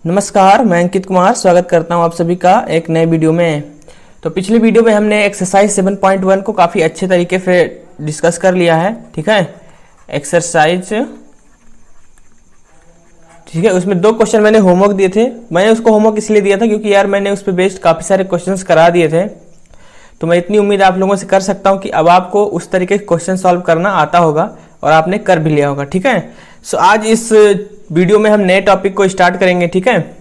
नमस्कार, मैं अंकित कुमार स्वागत करता हूं आप सभी का एक नए वीडियो में। तो पिछले वीडियो में हमने एक्सरसाइज 7.1 को काफ़ी अच्छे तरीके से डिस्कस कर लिया है। ठीक है, एक्सरसाइज ठीक है, उसमें 2 क्वेश्चन मैंने होमवर्क दिए थे। मैंने उसको होमवर्क इसलिए दिया था क्योंकि यार मैंने उस पर बेस्ड काफ़ी सारे क्वेश्चंस करा दिए थे। तो मैं इतनी उम्मीद आप लोगों से कर सकता हूं कि अब आपको उस तरीके के क्वेश्चन सॉल्व करना आता होगा और आपने कर भी लिया होगा। ठीक है, सो आज इस वीडियो में हम नए टॉपिक को स्टार्ट करेंगे। ठीक है,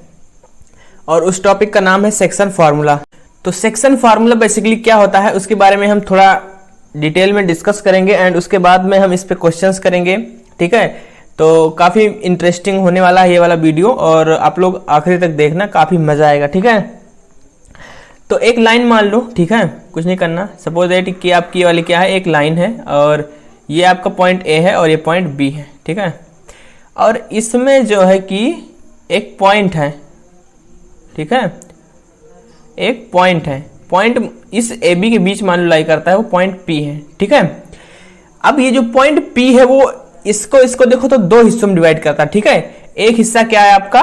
और उस टॉपिक का नाम है सेक्शन फार्मूला। तो सेक्शन फार्मूला बेसिकली क्या होता है उसके बारे में हम थोड़ा डिटेल में डिस्कस करेंगे एंड उसके बाद में हम इस पे क्वेश्चंस करेंगे। ठीक है, तो काफ़ी इंटरेस्टिंग होने वाला है ये वाला वीडियो और आप लोग आखिरी तक देखना, काफ़ी मजा आएगा। ठीक है, तो एक लाइन मान लो। ठीक है, कुछ नहीं करना। सपोज दैट कि आपकी वाली क्या है, एक लाइन है और ये आपका पॉइंट ए है और ये पॉइंट बी है। ठीक है, और इसमें जो है कि एक पॉइंट है। ठीक है, एक पॉइंट है, पॉइंट इस ए बी के बीच मान लो लाई करता है, वो पॉइंट पी है। ठीक है, अब ये जो पॉइंट पी है वो इसको देखो तो 2 हिस्सों में डिवाइड करता है। ठीक है, एक हिस्सा क्या है आपका,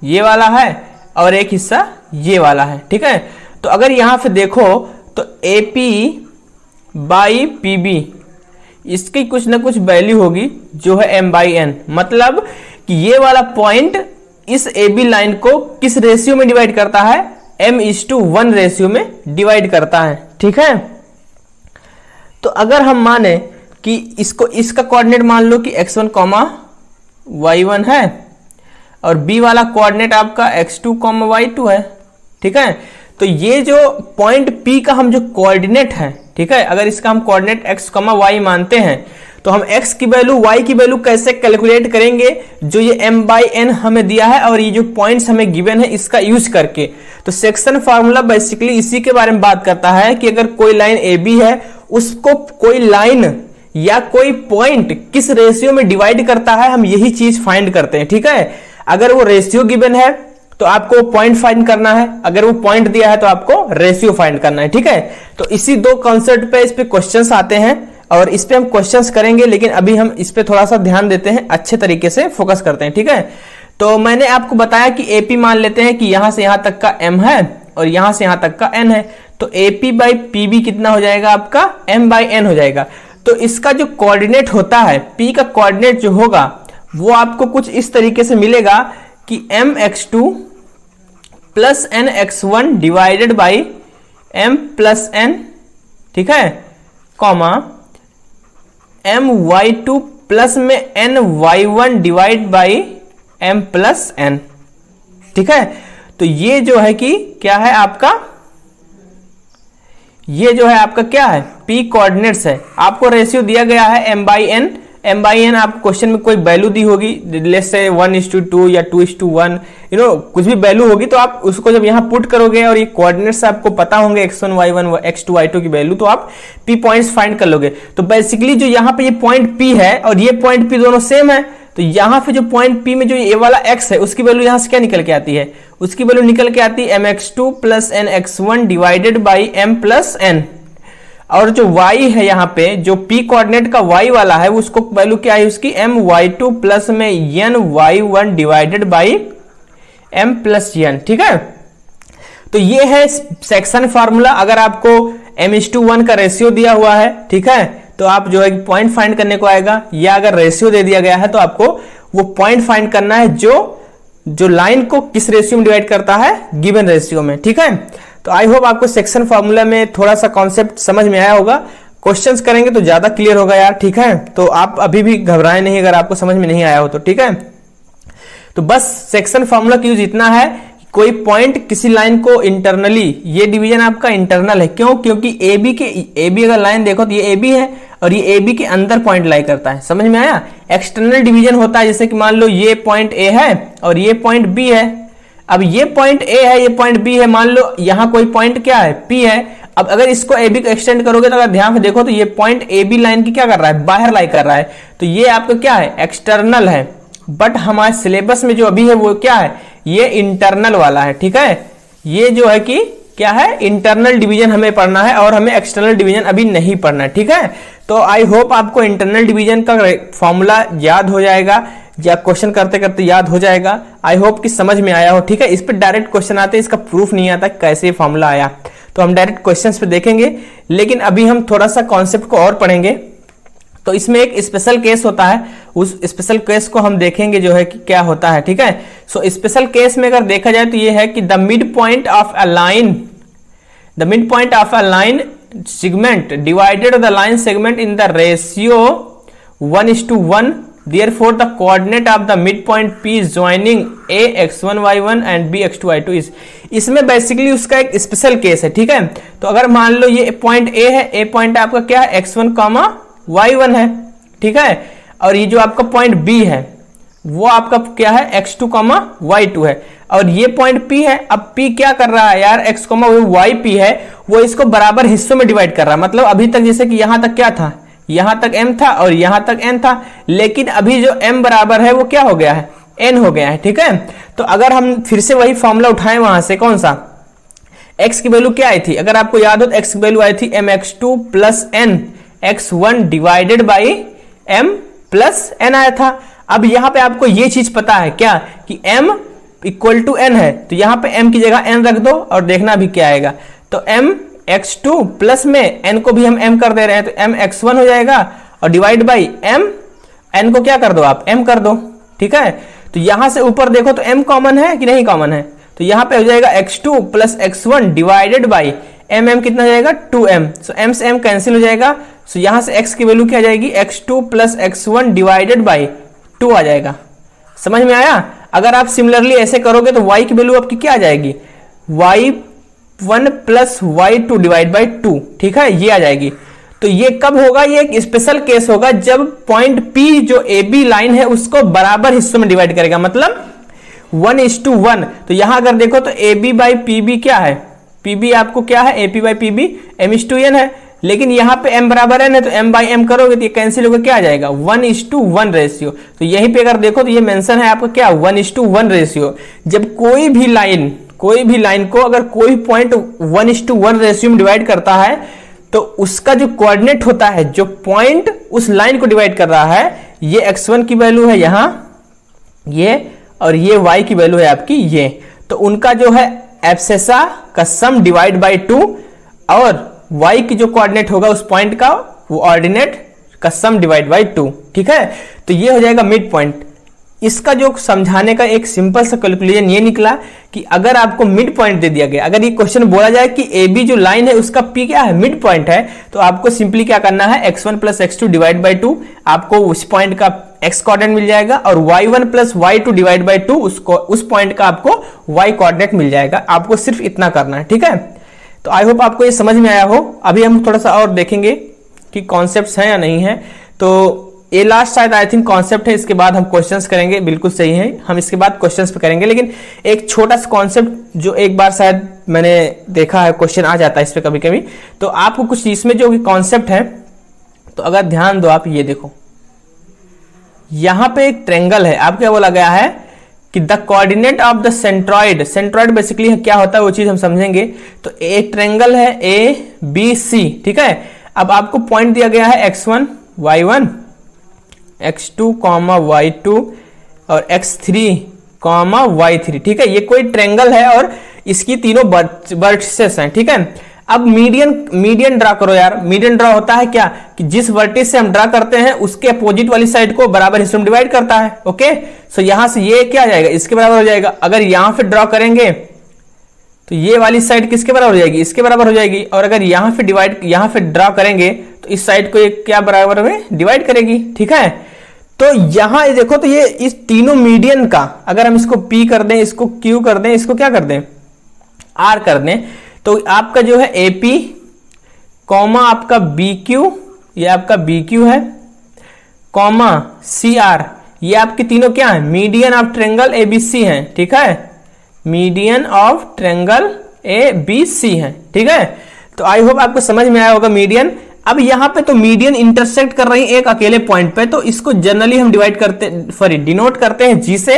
ये वाला है और एक हिस्सा ये वाला है। ठीक है, तो अगर यहां पे देखो तो A P by P B इसकी कुछ ना कुछ वैल्यू होगी जो है m बाई एन। मतलब कि ये वाला पॉइंट इस ए बी लाइन को किस रेशियो में डिवाइड करता है, m:1 रेशियो में डिवाइड करता है। ठीक है, तो अगर हम माने कि इसका कोऑर्डिनेट मान लो कि x1, y1 है और b वाला कोऑर्डिनेट आपका x2, y2 है। ठीक है, तो ये जो पॉइंट P का हम जो कोऑर्डिनेट है, ठीक है, अगर इसका हम कोऑर्डिनेट x, y मानते हैं तो हम x की वैल्यू y की वैल्यू कैसे कैलकुलेट करेंगे, जो ये m बाई एन हमें दिया है और ये जो पॉइंट्स हमें गिवन है इसका यूज करके। तो सेक्शन फार्मूला बेसिकली इसी के बारे में बात करता है कि अगर कोई लाइन ए बी है उसको कोई लाइन या कोई पॉइंट किस रेशियो में डिवाइड करता है, हम यही चीज फाइंड करते हैं। ठीक है, अगर वो रेशियो गिवन है तो आपको पॉइंट फाइंड करना है, अगर वो पॉइंट दिया है तो आपको रेशियो फाइंड करना है। ठीक है, तो इसी 2 कॉन्सेप्ट पे इस पे क्वेश्चंस आते हैं और इस पे हम क्वेश्चंस करेंगे, लेकिन अभी हम इस पे थोड़ा सा ध्यान देते हैं, अच्छे तरीके से फोकस करते हैं। ठीक है, तो मैंने आपको बताया कि एपी मान लेते हैं कि यहां से यहां तक का m है और यहां से यहां तक का n है, तो एपी बाई पीबी कितना हो जाएगा आपका, m बाई n हो जाएगा। तो इसका जो कोऑर्डिनेट होता है, p का कोऑर्डिनेट जो होगा वो आपको कुछ इस तरीके से मिलेगा कि mx2 plus nx1 divided by m plus n। ठीक है, कॉमा my2 प्लस में ny1 divide by m plus n। ठीक है, तो ये जो है कि क्या है आपका, ये जो है आपका क्या है, p कोऑर्डिनेट्स है। आपको रेशियो दिया गया है m बाई n, आपको क्वेश्चन में कोई वैल्यू दी होगी, लेट्स से 1:2 या 2:1, कुछ भी वैल्यू होगी, तो आप उसको जब यहाँ पुट करोगे और ये कोऑर्डिनेट्स आपको पता होंगे x1, y1, x2, y2 की वैल्यू, तो आप p पॉइंट्स फाइंड कर लोगे। तो बेसिकली जो यहाँ पे ये पॉइंट p है और ये पॉइंट p दोनों सेम है, तो यहाँ पे जो पॉइंट p में जो ये वाला x है उसकी वैल्यू यहाँ से क्या निकल के आती है, उसकी वैल्यू निकल के आती है mx2 plus nx1 divided by m plus n। और जो y है यहाँ पे, जो p कोऑर्डिनेट का y वाला है, उसको वैल्यू क्या है उसकी, my2 प्लस में ny1 divided by m plus n। ठीक है, तो ये है सेक्शन फार्मूला। अगर आपको m:1 का रेशियो दिया हुआ है, ठीक है, तो आप जो है पॉइंट फाइंड करने को आएगा, या अगर रेशियो दे दिया गया है तो आपको वो पॉइंट फाइंड करना है जो लाइन को किस रेशियो में डिवाइड करता है, गिवन रेशियो में। ठीक है, तो आई होप आपको सेक्शन फार्मूला में थोड़ा सा कॉन्सेप्ट समझ में आया होगा। क्वेश्चंस करेंगे तो ज्यादा क्लियर होगा यार। ठीक है, तो आप अभी भी घबराए नहीं अगर आपको समझ में नहीं आया हो तो। ठीक है, तो बस सेक्शन फार्मूला की यूज इतना है, कोई पॉइंट किसी लाइन को इंटरनली, ये डिवीजन आपका इंटरनल है, क्यों, क्योंकि ए बी अगर लाइन देखो तो ये ए बी है और ये ए बी के अंदर पॉइंट लाई करता है। समझ में आया। एक्सटर्नल डिवीजन होता है, जैसे कि मान लो ये पॉइंट ए है और ये पॉइंट बी है। अब ये पॉइंट ए है, ये पॉइंट बी है, मान लो यहाँ कोई पॉइंट क्या है, पी है। अब अगर इसको ए बी को एक्सटेंड करोगे तो अगर ध्यान से देखो तो ये पॉइंट ए बी लाइन की क्या कर रहा है, बाहर लाई कर रहा है, तो ये आपका क्या है, एक्सटर्नल है। बट हमारे सिलेबस में जो अभी है वो क्या है, ये इंटरनल वाला है। ठीक है, ये जो है कि क्या है, इंटरनल डिवीजन हमें पढ़ना है और हमें एक्सटर्नल डिवीजन अभी नहीं पढ़ना है। ठीक है, तो आई होप आपको इंटरनल डिवीजन का फॉर्मूला याद हो जाएगा या क्वेश्चन करते करते याद हो जाएगा। आई होप कि समझ में आया हो, ठीक है। इस पर डायरेक्ट क्वेश्चन आते हैं, इसका प्रूफ नहीं आता कैसे फॉर्मूला आया, तो हम डायरेक्ट क्वेश्चंस पे देखेंगे। लेकिन अभी हम थोड़ा सा कॉन्सेप्ट को और पढ़ेंगे। तो इसमें एक स्पेशल केस होता है, उस स्पेशल केस को हम देखेंगे जो है कि क्या होता है, ठीक है। सो स्पेशल केस में अगर देखा जाए तो ये है कि the mid point of a line segment divided the line segment in the ratio 1:1, therefore the coordinate of the midpoint P is joining A x1 y1 and B x2 y2 is। इसमें basically उसका एक special case है, ठीक है। तो अगर मान लो ये पॉइंट A है, A पॉइंट आपका क्या है x1, y1 है, ठीक है। और ये जो आपका पॉइंट B है वो आपका क्या है x2, y2 है। और ये पॉइंट P है। अब P क्या कर रहा है यार, x, y P है, वो इसको बराबर हिस्सों में डिवाइड कर रहा है। मतलब अभी तक जैसे कि यहां तक क्या था, यहां तक m था और यहां तक n था, लेकिन अभी जो m बराबर है वो क्या हो गया है, n हो गया है, ठीक है। तो अगर हम फिर से वही फॉर्मूला उठाएं वहां से, कौन सा, x की वैल्यू क्या आई थी, अगर आपको याद हो तो x की वैल्यू आई थी mx2 plus n x1 divided by m plus n आया था। अब यहां पे आपको ये चीज पता है क्या कि m इक्वल टू n है, तो यहां पे m की जगह n रख दो और देखना भी क्या आएगा। तो m x2 प्लस में n को भी हम m कर दे रहे हैं, तो m x1 हो जाएगा और डिवाइड बाई m, n को क्या कर दो आप, m कर दो, ठीक है। तो यहां से ऊपर देखो तो m कॉमन है कि नहीं कॉमन है, तो यहां पे हो जाएगा x2 plus x1 divided by m कितना हो जाएगा 2m। सो m से m कैंसिल हो जाएगा। सो यहां से x की वैल्यू क्या आ जाएगी, x2 plus x1 divided by 2 आ जाएगा। समझ में आया। अगर आप सिमिलरली ऐसे करोगे तो y की वैल्यू आपकी क्या आ जाएगी, y1 plus y2 divide by 2, ठीक है, ये आ जाएगी। तो ये कब होगा, ये एक स्पेशल केस होगा जब पॉइंट P जो AB लाइन है उसको बराबर हिस्सों में डिवाइड करेगा, मतलब 1:1। तो यहां अगर देखो तो AB बाई PB क्या है, PB आपको क्या है, AP बाई PB m:n है, लेकिन यहाँ पे m बराबर n है तो m बाई m करोगे तो ये कैंसिल होकर क्या आ जाएगा 1:1 रेशियो। तो यहीं पे अगर देखो तो ये मेंशन है आपका क्या 1:1 रेशियो। जब कोई भी लाइन को अगर कोई पॉइंट 1:1 रेशियो में डिवाइड करता है तो उसका जो कोऑर्डिनेट होता है, जो पॉइंट उस लाइन को डिवाइड कर रहा है, ये x1 की वैल्यू है यहाँ ये, और ये y की वैल्यू है आपकी ये। तो उनका जो है एब्सेसा का सम डिवाइड बाई 2 और y की जो कोऑर्डिनेट होगा उस पॉइंट का वो ऑर्डिनेट का सम डिवाइड बाई 2, ठीक है। तो ये हो जाएगा मिड पॉइंट। इसका जो समझाने का एक सिंपल सा कैलकुलेशन ये निकला कि अगर आपको मिड पॉइंट दे दिया गया, अगर ये क्वेश्चन बोला जाए कि AB जो लाइन है उसका P क्या है, मिड पॉइंट है, तो आपको सिंपली क्या करना है, x1 plus x2 divide by 2, आपको उस पॉइंट का x कोऑर्डिनेट मिल जाएगा, और y1 plus y2 divide by 2 उस पॉइंट का आपको y कोऑर्डिनेट मिल जाएगा। आपको सिर्फ इतना करना है, ठीक है। तो आई होप आपको ये समझ में आया हो। अभी हम थोड़ा सा और देखेंगे कि कॉन्सेप्ट्स हैं या नहीं है। तो ये लास्ट शायद आई थिंक कॉन्सेप्ट है, इसके बाद हम क्वेश्चंस करेंगे, बिल्कुल सही है, हम इसके बाद क्वेश्चंस पे करेंगे। लेकिन एक छोटा सा कॉन्सेप्ट जो एक बार शायद मैंने देखा है, क्वेश्चन आ जाता है इस पे कभी कभी, तो आपको कुछ इसमें जो कॉन्सेप्ट है, तो अगर ध्यान दो आप, ये देखो यहां पे एक ट्रेंगल है, आप क्या बोला गया है कि the coordinate of the centroid basically क्या होता है वो चीज हम समझेंगे। तो एक ट्रेंगल है ABC, ठीक है। अब आपको पॉइंट दिया गया है x1 y1 x2 y2 और x3 y3, ठीक है। ये कोई ट्रेंगल है और इसकी तीनों वर्टिसेस हैं, ठीक है। अब मीडियन ड्रा करो यार। मीडियन ड्रा होता है क्या कि जिस वर्टिस से हम ड्रा करते हैं उसके अपोजिट वाली साइड को बराबर हिस्सों में डिवाइड करता है, ओके। सो यहां से ये क्या आ जाएगा, इसके बराबर हो जाएगा। अगर यहां पे ड्रा करेंगे तो ये वाली साइड किसके बराबर हो जाएगी, इसके बराबर हो जाएगी। और अगर यहां पे ड्रा करेंगे तो इस साइड को ये क्या बराबर में डिवाइड करेगी, ठीक है। तो यहां देखो तो ये इस तीनों मीडियन का अगर हम इसको P कर दें, इसको Q कर दें, इसको क्या कर दें R कर दें, तो आपका जो है AP कॉमा आपका BQ, ये आपका BQ है, कॉमा CR, ये आपके तीनों क्या है, मीडियन ऑफ ट्रेंगल ABC है, ठीक है। मीडियन ऑफ ट्रेंगल ABC है, ठीक है। तो आई होप आपको समझ में आया होगा मीडियन। अब यहां पे तो मीडियन इंटरसेक्ट कर रही है एक अकेले पॉइंट पे, तो इसको जनरली हम डिनोट करते हैं G से।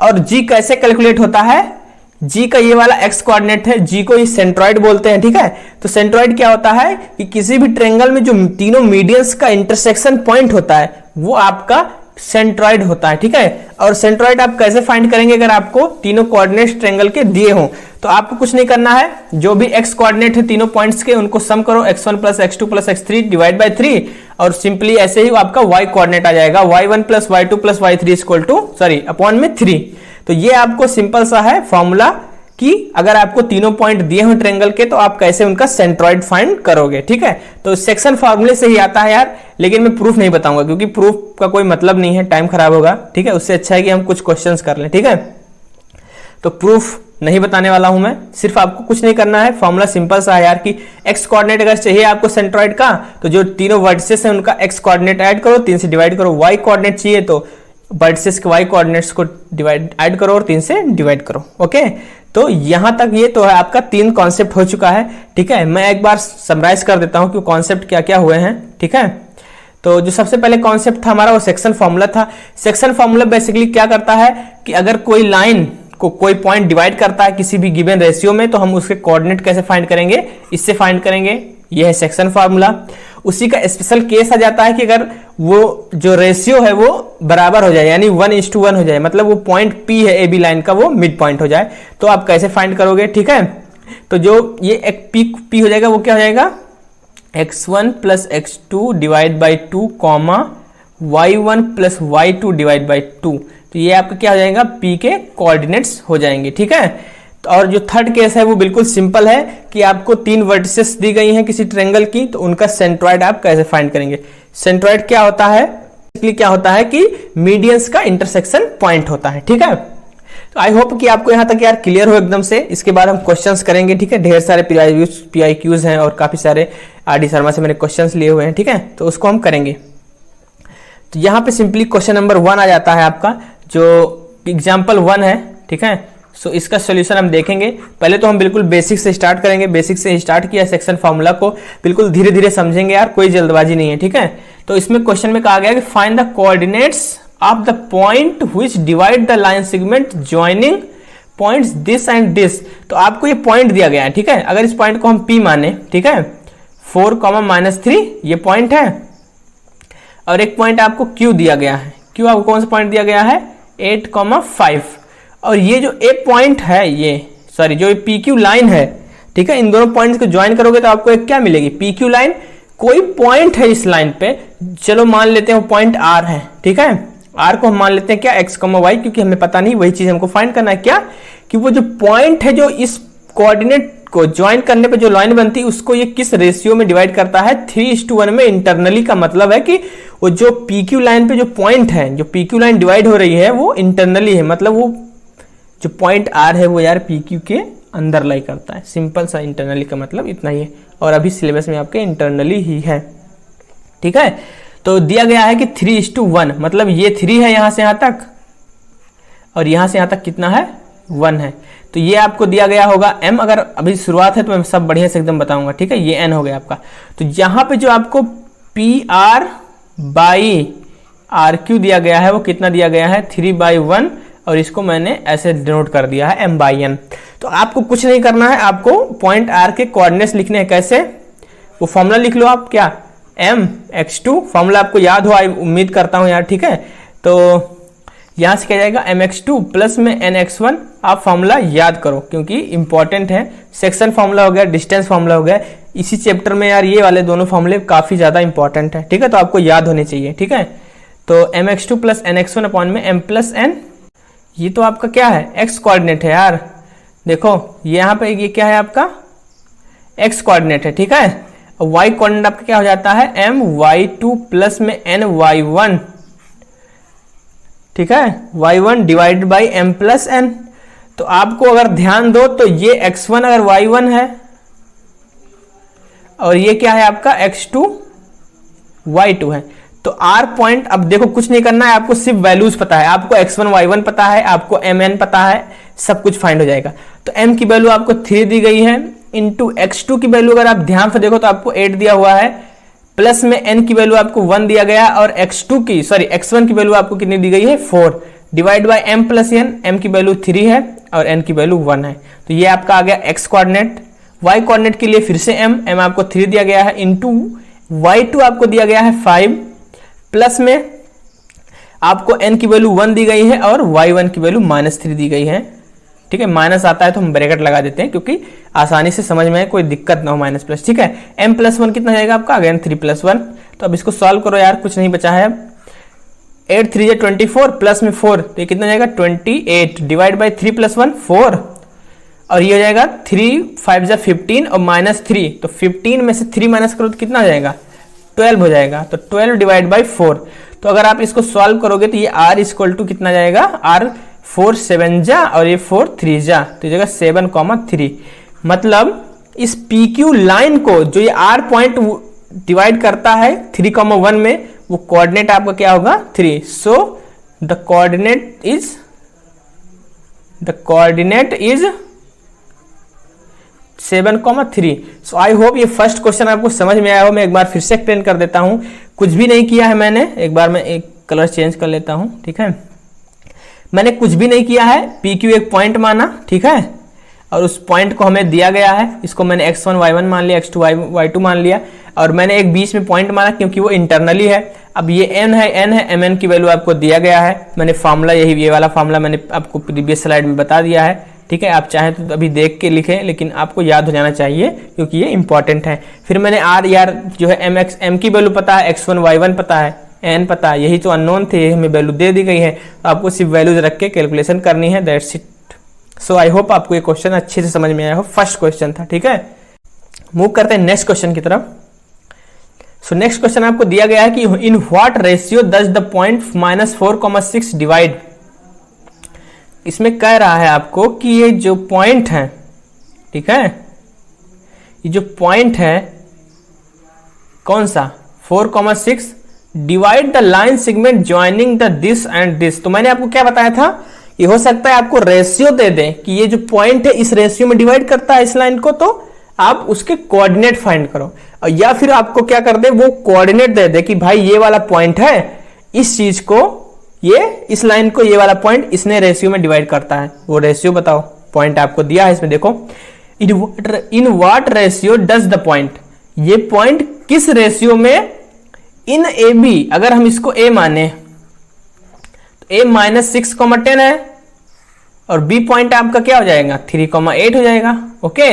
और G कैसे कैलकुलेट होता है, G का ये वाला x कोऑर्डिनेट है, G को इस सेंट्रॉइड बोलते हैं, ठीक है। तो सेंट्रॉइड क्या होता है कि किसी भी ट्रेंगल में जो तीनों मीडियंस का इंटरसेक्शन पॉइंट होता है वो आपका सेंट्रॉइड होता है, ठीक है। और सेंट्रॉइड आप कैसे फाइंड करेंगे, अगर आपको तीनों कोऑर्डिनेट्स ट्रायंगल के दिए हों तो आपको कुछ नहीं करना है, जो भी एक्स कोऑर्डिनेट है तीनों पॉइंट्स के उनको सम करो, x1 plus x2 plus x3 divide by 3, और सिंपली ऐसे ही आपका y कोऑर्डिनेट आ जाएगा, y1 plus y2 plus y3 equal two upon में 3। तो ये आपको सिंपल सा है फॉर्मूला कि अगर आपको तीनों पॉइंट दिए हो ट्रायंगल के तो आप कैसे उनका सेंट्रॉइड फाइंड करोगे, ठीक है। तो सेक्शन फॉर्मूले से ही आता है यार, लेकिन मैं प्रूफ नहीं बताऊंगा क्योंकि प्रूफ का कोई मतलब नहीं है, टाइम खराब होगा, ठीक है। उससे अच्छा है कि हम कुछ क्वेश्चंस कर लें, ठीक है। तो प्रूफ नहीं बताने वाला हूं मैं, सिर्फ आपको कुछ नहीं करना है, फॉर्मूला सिंपल सा है यार कि एक्स कोऑर्डिनेट अगर चाहिए आपको सेंट्रॉइड का तो जो तीनों वर्टिसेस है उनका एक्स कोऑर्डिनेट ऐड करो, 3 से डिवाइड करो। वाई कोऑर्डिनेट चाहिए तो वर्टिसेस के वाई कोऑर्डिनेट्स को ऐड करो और 3 से डिवाइड करो, ओके। तो यहां तक ये तो है आपका 3 कॉन्सेप्ट हो चुका है, ठीक है। मैं एक बार समराइज कर देता हूं कि कॉन्सेप्ट क्या क्या हुए हैं, ठीक है। तो जो सबसे पहले कॉन्सेप्ट था हमारा वो सेक्शन फॉर्मूला था। सेक्शन फॉर्मूला बेसिकली क्या करता है कि अगर कोई लाइन को कोई पॉइंट डिवाइड करता है किसी भी गिवन रेशियो में तो हम उसके कोऑर्डिनेट कैसे फाइंड करेंगे, इससे फाइंड करेंगे, यह है सेक्शन फार्मूला। उसी का स्पेशल केस आ जाता है कि अगर वो जो रेशियो है वो बराबर हो जाए, यानी 1:1 हो जाए, मतलब वो पॉइंट P है AB लाइन का वो मिड पॉइंट हो जाए, तो आप कैसे फाइंड करोगे, ठीक है। तो जो ये एक P हो जाएगा वो क्या हो जाएगा, x1 plus x2 divide by 2 comma y1 plus y2 divide by 2, तो ये आपका क्या हो जाएगा, P के कोऑर्डिनेट्स हो जाएंगे, ठीक है। और जो थर्ड केस है वो बिल्कुल सिंपल है कि आपको 3 वर्टिसेस दी गई हैं किसी ट्रायंगल की, तो उनका सेंट्रॉइड आप कैसे फाइंड करेंगे। सेंट्रॉइड क्या होता है, क्या होता है कि मीडियंस का इंटरसेक्शन पॉइंट होता है, ठीक है। तो आई होप कि आपको यहां तक यार क्लियर हो एकदम से। इसके बाद हम क्वेश्चंस करेंगे, ठीक है। ढेर सारे PIQs हैं और काफी सारे RD शर्मा से मैंने क्वेश्चंस लिए हुए हैं, ठीक है, तो उसको हम करेंगे। तो यहाँ पे सिंपली क्वेश्चन नंबर 1 आ जाता है आपका, जो एग्जाम्पल 1 है, ठीक है। सो इसका सोल्यूशन हम देखेंगे। पहले तो हम बिल्कुल बेसिक से स्टार्ट करेंगे, बेसिक से स्टार्ट किया सेक्शन फार्मूला को, बिल्कुल धीरे धीरे समझेंगे यार, कोई जल्दबाजी नहीं है, ठीक है। तो इसमें क्वेश्चन में कहा गया कि find the coordinates of the point which divide the line segment joining points this and this. तो आपको ये पॉइंट दिया गया है, ठीक है। अगर इस पॉइंट को हम P माने, ठीक है, 4, ये पॉइंट है, और एक पॉइंट आपको Q दिया गया है। Q आपको कौन सा पॉइंट दिया गया है, 8, 5, और ये जो A पॉइंट है, जो PQ लाइन है, ठीक है, इन दोनों पॉइंट्स को ज्वाइन करोगे तो आपको एक क्या मिलेगी, PQ लाइन। कोई पॉइंट है इस लाइन पे, चलो मान लेते हैं वो पॉइंट R है, ठीक है। R को हम मान लेते हैं क्या, x, y, क्योंकि हमें पता नहीं, वही चीज हमको फाइंड करना है क्या, कि वो जो पॉइंट है जो इस कोऑर्डिनेट को ज्वाइन करने पे जो लाइन बनती है उसको ये किस रेशियो में डिवाइड करता है, 3:1 में इंटरनली। का मतलब है कि वो जो PQ लाइन पे जो पॉइंट है, जो PQ लाइन डिवाइड हो रही है वो इंटरनली है, मतलब वो जो पॉइंट R है वो यार PQ के अंदर लाई करता है। सिंपल सा इंटरनली का मतलब इतना ही है, और अभी सिलेबस में आपके इंटरनली ही है, ठीक है। तो दिया गया है कि 3:1, मतलब ये 3 है यहां से यहां तक, और यहां से यहां तक कितना है, 1 है। तो ये आपको दिया गया होगा M, अगर अभी शुरुआत है तो मैं सब बढ़िया से एकदम बताऊंगा, ठीक है। ये N हो गया आपका। तो यहां पे जो आपको PR बाई RQ दिया गया है वो कितना दिया गया है, 3/1, और इसको मैंने ऐसे डिनोट कर दिया है M/N। तो आपको कुछ नहीं करना है, आपको पॉइंट R के कोऑर्डिनेट्स लिखने हैं। कैसे, वो फॉर्मूला लिख लो आप, क्या, mx2, फॉर्मूला आपको याद हो, उम्मीद करता हूं यार, ठीक है। तो यहां से क्या जाएगा, mx2 प्लस में nx1। आप फॉर्मूला याद करो क्योंकि इंपॉर्टेंट है। सेक्शन फॉर्मूला हो गया, डिस्टेंस फॉर्मूला हो गया, इसी चैप्टर में यार ये वाले दोनों फॉर्मूले काफी ज्यादा इंपॉर्टेंट है, ठीक है। तो आपको याद होने चाहिए, ठीक है। तो mx2 प्लस nx1 अपॉन में m प्लस n, ये तो आपका क्या है, x कोऑर्डिनेट है यार। देखो यहाँ पे ये क्या है आपका, x कोऑर्डिनेट है, ठीक है। y कोऑर्डिनेट आपका क्या हो जाता है, my2 प्लस में ny1, ठीक है, y1 divided by m plus n। तो आपको अगर ध्यान दो तो ये x1 अगर y1 है, और ये क्या है आपका x2 y2 है। तो R पॉइंट, अब देखो कुछ नहीं करना है, आपको सिर्फ वैल्यूज पता है, आपको x1 y1 पता है, आपको mn पता है, सब कुछ फाइंड हो जाएगा। तो m की वैल्यू आपको 3 दी गई है, इंटू x2 की वैल्यू अगर आप ध्यान से देखो तो आपको 8 दिया हुआ है, प्लस में n की वैल्यू आपको 1 दिया गया, और x1 की वैल्यू आपको कितनी दी गई है, 4, divide by m plus n, m की वैल्यू 3 है और n की वैल्यू 1 है। तो ये आपका आ गया x कोऑर्डिनेट। y कोऑर्डिनेट के लिए फिर से m आपको 3 दिया गया है, इंटू y2 आपको दिया गया है 5, प्लस में आपको n की वैल्यू 1 दी गई है और y1 की वैल्यू -3 दी गई है। ठीक है, माइनस आता है तो हम ब्रैकेट लगा देते हैं क्योंकि आसानी से समझ में कोई दिक्कत ना हो, माइनस प्लस। ठीक है, m+1 कितना जाएगा आपका, अगेन 3+1। तो अब इसको सॉल्व करो यार, कुछ नहीं बचा है अब। 8 3 24 प्लस में 4, तो ये कितना जाएगा 28 डिवाइड बाई 3 + 1 4, और ये हो जाएगा 3 5 15 और -3, तो 15 में से 3 माइनस करो तो कितना हो जाएगा 12 हो जाएगा। तो 12 डिवाइड बाई 4, तो अगर आप इसको सॉल्व करोगे तो ये r इक्वल टू कितना जाएगा, r 4 7 जा और ये 4 3 जा, तो ये जगह 7,3। मतलब इस PQ लाइन को जो ये r पॉइंट डिवाइड करता है 3,1 में, वो कोऑर्डिनेट आपका क्या होगा 3। So the coordinate is 7,3। So I hope ये फर्स्ट क्वेश्चन आपको समझ में आया हो। मैं एक बार फिर से एक्सप्लेन कर देता हूं, कुछ भी नहीं किया है मैंने। एक बार मैं एक कलर चेंज कर लेता हूं। ठीक है, मैंने कुछ भी नहीं किया है, PQ एक पॉइंट माना। ठीक है, और उस पॉइंट को हमें दिया गया है, इसको मैंने x1 y1 मान लिया, x2 y2 मान लिया, और मैंने एक बीच में पॉइंट माना क्योंकि वो इंटरनली है। अब ये n है, mn की वैल्यू आपको दिया गया है। मैंने फार्मूला ये वाला फार्मूला मैंने आपको प्रीवियस स्लाइड में बता दिया है। ठीक है, आप चाहें तो अभी देख के लिखें, लेकिन आपको याद हो जाना चाहिए क्योंकि ये इंपॉर्टेंट है। फिर मैंने r यार जो है m की वैल्यू पता है, x1 y1 पता है, n पता है, यही तो अननोन थे, हमें वैल्यू दे दी गई है, तो आपको सिर्फ वैल्यूज रख के कैलकुलेशन करनी है, that's it. So I hope आपको ये क्वेश्चन अच्छे से समझ में आया हो। फर्स्ट क्वेश्चन था। ठीक है, मूव करते हैं नेक्स्ट क्वेश्चन की तरफ। सो नेक्स्ट क्वेश्चन आपको दिया गया है कि in what ratio does the point -4,6 divide. इसमें कह रहा है आपको कि ये जो पॉइंट है, ठीक है, ये जो पॉइंट है कौन सा 4,6 divide the line segment joining the this and this. तो मैंने आपको क्या बताया था, ये हो सकता है आपको रेशियो दे दें कि ये जो पॉइंट है इस रेशियो में डिवाइड करता है इस लाइन को, तो आप उसके कोऑर्डिनेट फाइंड करो, और या फिर आपको क्या कर दे, वो कोऑर्डिनेट दे दे कि भाई ये वाला पॉइंट है, इस चीज को, ये इस लाइन को, ये वाला पॉइंट इसने रेशियो में डिवाइड करता है। वो रेशियो बताओ, पॉइंट आपको दिया है इसमें, देखो in what ratio does the point, ये पॉइंट किस रेशियो में इन ए बी, अगर हम इसको a माने तो a -6,10 है, और b पॉइंट आपका क्या हो जाएगा 3,8 हो जाएगा। ओके,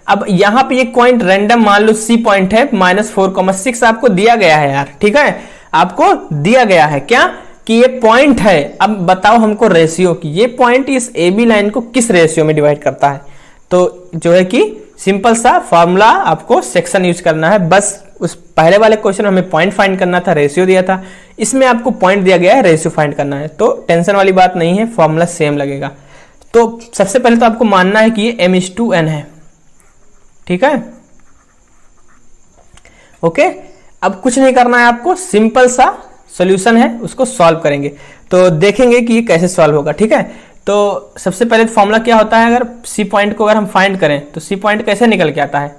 अब यहां पे ये पॉइंट रैंडम मान लो c पॉइंट है, -4,6 आपको दिया गया है यार। ठीक है, आपको दिया गया है क्या कि ये पॉइंट है। अब बताओ हमको रेशियो की, ये पॉइंट इस ए बी लाइन को किस रेशियो में डिवाइड करता है। तो जो है कि सिंपल सा फॉर्मूला आपको सेक्शन यूज करना है। बस उस पहले वाले क्वेश्चन हमें पॉइंट फाइंड करना था, रेशियो दिया था, इसमें आपको पॉइंट दिया गया है, रेशियो फाइंड करना है। तो टेंशन वाली बात नहीं है, फॉर्मूला सेम लगेगा। तो सबसे पहले तो आपको मानना है कि ये m/n है। ठीक है, ओके, अब कुछ नहीं करना है आपको, सिंपल सा सॉल्यूशन है, उसको सॉल्व करेंगे तो देखेंगे कि ये कैसे सॉल्व होगा। ठीक है, तो सबसे पहले फॉर्मूला क्या होता है, अगर सी पॉइंट को अगर हम फाइंड करें तो सी पॉइंट कैसे निकल के आता है,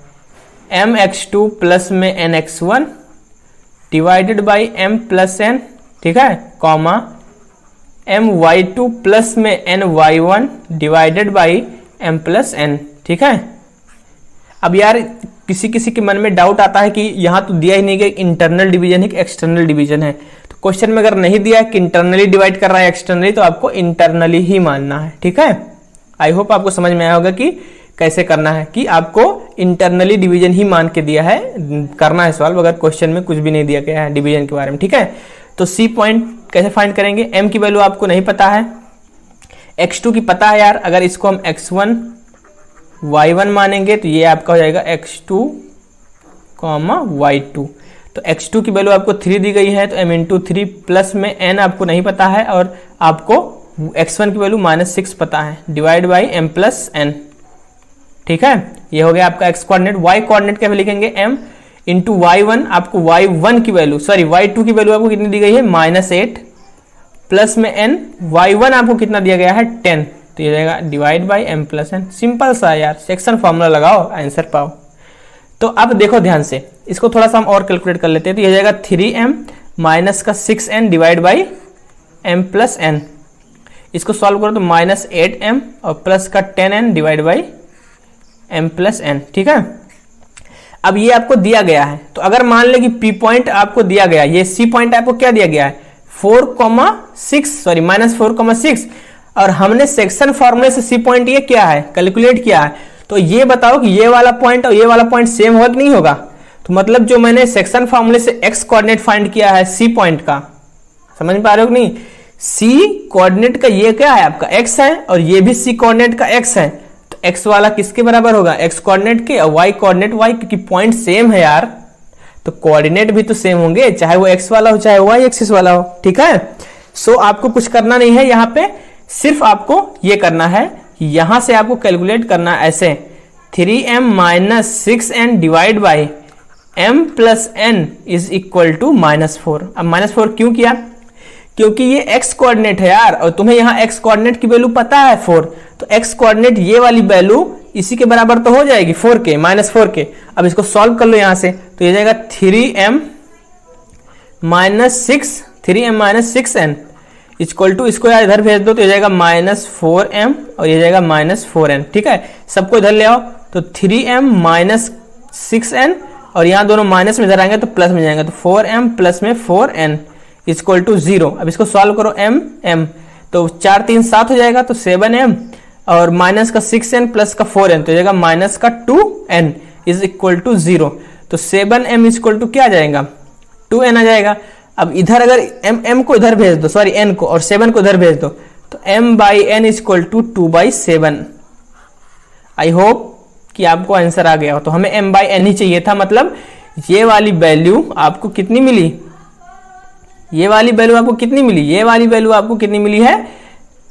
mx2 प्लस में nx1 divided by m plus n, ठीक है, कॉमा my2 प्लस में ny1 divided by m plus n। ठीक है, अब यार किसी किसी के मन में डाउट आता है कि यहाँ तो दिया ही नहीं कि इंटरनल डिवीजन है कि एक्सटर्नल डिवीजन है। तो क्वेश्चन में अगर नहीं दिया कि इंटरनली डिवाइड कर रहा है एक्सटर्नली, तो आपको इंटरनली ही मानना है। ठीक है, आई होप आपको समझ में आया होगा कि कैसे करना है, कि आपको इंटरनली डिवीजन ही मान के दिया है, करना है सॉल्व, अगर क्वेश्चन में कुछ भी नहीं दिया गया है डिवीजन के बारे में। ठीक है, तो सी पॉइंट कैसे फाइंड करेंगे, m की वैल्यू आपको नहीं पता है, x2 की पता है यार, अगर इसको हम x1 y1 मानेंगे तो ये आपका हो जाएगा x2, y2। तो x2 की वैल्यू आपको 3 दी गई है, तो m इंटू 3 प्लस में n आपको नहीं पता है, और आपको x1 की वैल्यू -6 पता है, divide by m plus n। ठीक है, ये हो गया आपका x कोऑर्डिनेट। y कोऑर्डिनेट कैसे लिखेंगे, m इंटू y1, आपको y1 की वैल्यू, सॉरी y2 की वैल्यू आपको कितनी दी गई है -8 प्लस में n, y1 आपको कितना दिया गया है 10, तो ये जाएगा divide by m plus n। Simple सा यार, सेक्शन फॉर्मूला लगाओ, आंसर पाओ। तो अब देखो ध्यान से, इसको थोड़ा सा हम और कैलकुलेट कर लेते हैं, तो ये जाएगा 3m माइनस का 6n divide by m plus n। इसको सॉल्व करो तो -8m और प्लस का 10n divide by m plus n। ठीक है, अब ये आपको दिया गया है, तो अगर मान ले कि p पॉइंट आपको दिया गया, ये c पॉइंट आपको क्या दिया गया है -4,6 और हमने सेक्शन फॉर्मूले से सी पॉइंट ये क्या है कैलकुलेट किया है। तो ये बताओ कि ये वाला पॉइंट और ये वाला पॉइंट सेम होगा कि नहीं होगा। तो मतलब जो मैंने सेक्शन फॉर्मूले से एक्स कोऑर्डिनेट फाइंड किया है सी पॉइंट का, समझ पा रहे हो कि नहीं। सी कोऑर्डिनेट का ये क्या है आपका एक्स है और ये भी सी कोऑर्डिनेट का एक्स है। तो एक्स वाला किसके बराबर होगा एक्स कोऑर्डिनेट के और वाई कोऑर्डिनेट वाई, क्योंकि पॉइंट सेम है यार तो कोऑर्डिनेट भी तो सेम होंगे, चाहे वो एक्स वाला हो चाहे वाई एक्सिस वाला हो। ठीक है, सो आपको कुछ करना नहीं है यहाँ पे, सिर्फ आपको ये करना है यहां से आपको कैलकुलेट करना है ऐसे 3m - 6n divide by m plus n is equal to -4। अब -4 क्यों किया, क्योंकि ये x कोऑर्डिनेट है यार और तुम्हें यहाँ x कोऑर्डिनेट की वैल्यू पता है 4, तो x कोऑर्डिनेट ये वाली वैल्यू इसी के बराबर तो हो जाएगी 4 के -4 के। अब इसको सॉल्व कर लो यहाँ से, तो ये जाएगा 3m - 6n इक्वल टू, इसको यार इधर भेज दो तो ये जाएगा -4m और ये जाएगा -4n। ठीक है, सबको इधर ले आओ तो 3m - 6n और यहाँ दोनों माइनस में इधर आएंगे तो प्लस में जाएंगे, तो 4m प्लस में 4n इक्वल टू 0। अब इसको सॉल्व करो m तो 4 3 7 हो जाएगा तो 7m और माइनस का 6n प्लस का 4n तो जाएगा माइनस का 2n इज इक्वल टू 0। तो 7m इक्वल टू क्या आ जाएगा 2n आ जाएगा। अब इधर अगर m को इधर भेज दो, सॉरी n को, और 7 को इधर भेज दो तो m/n equal to 2/7। I hope कि आपको आंसर आ गया हो। तो हमें m/n ही चाहिए था, मतलब ये वाली वैल्यू आपको कितनी मिली, ये वाली वैल्यू आपको कितनी मिली, ये वाली वैल्यू आपको कितनी मिली है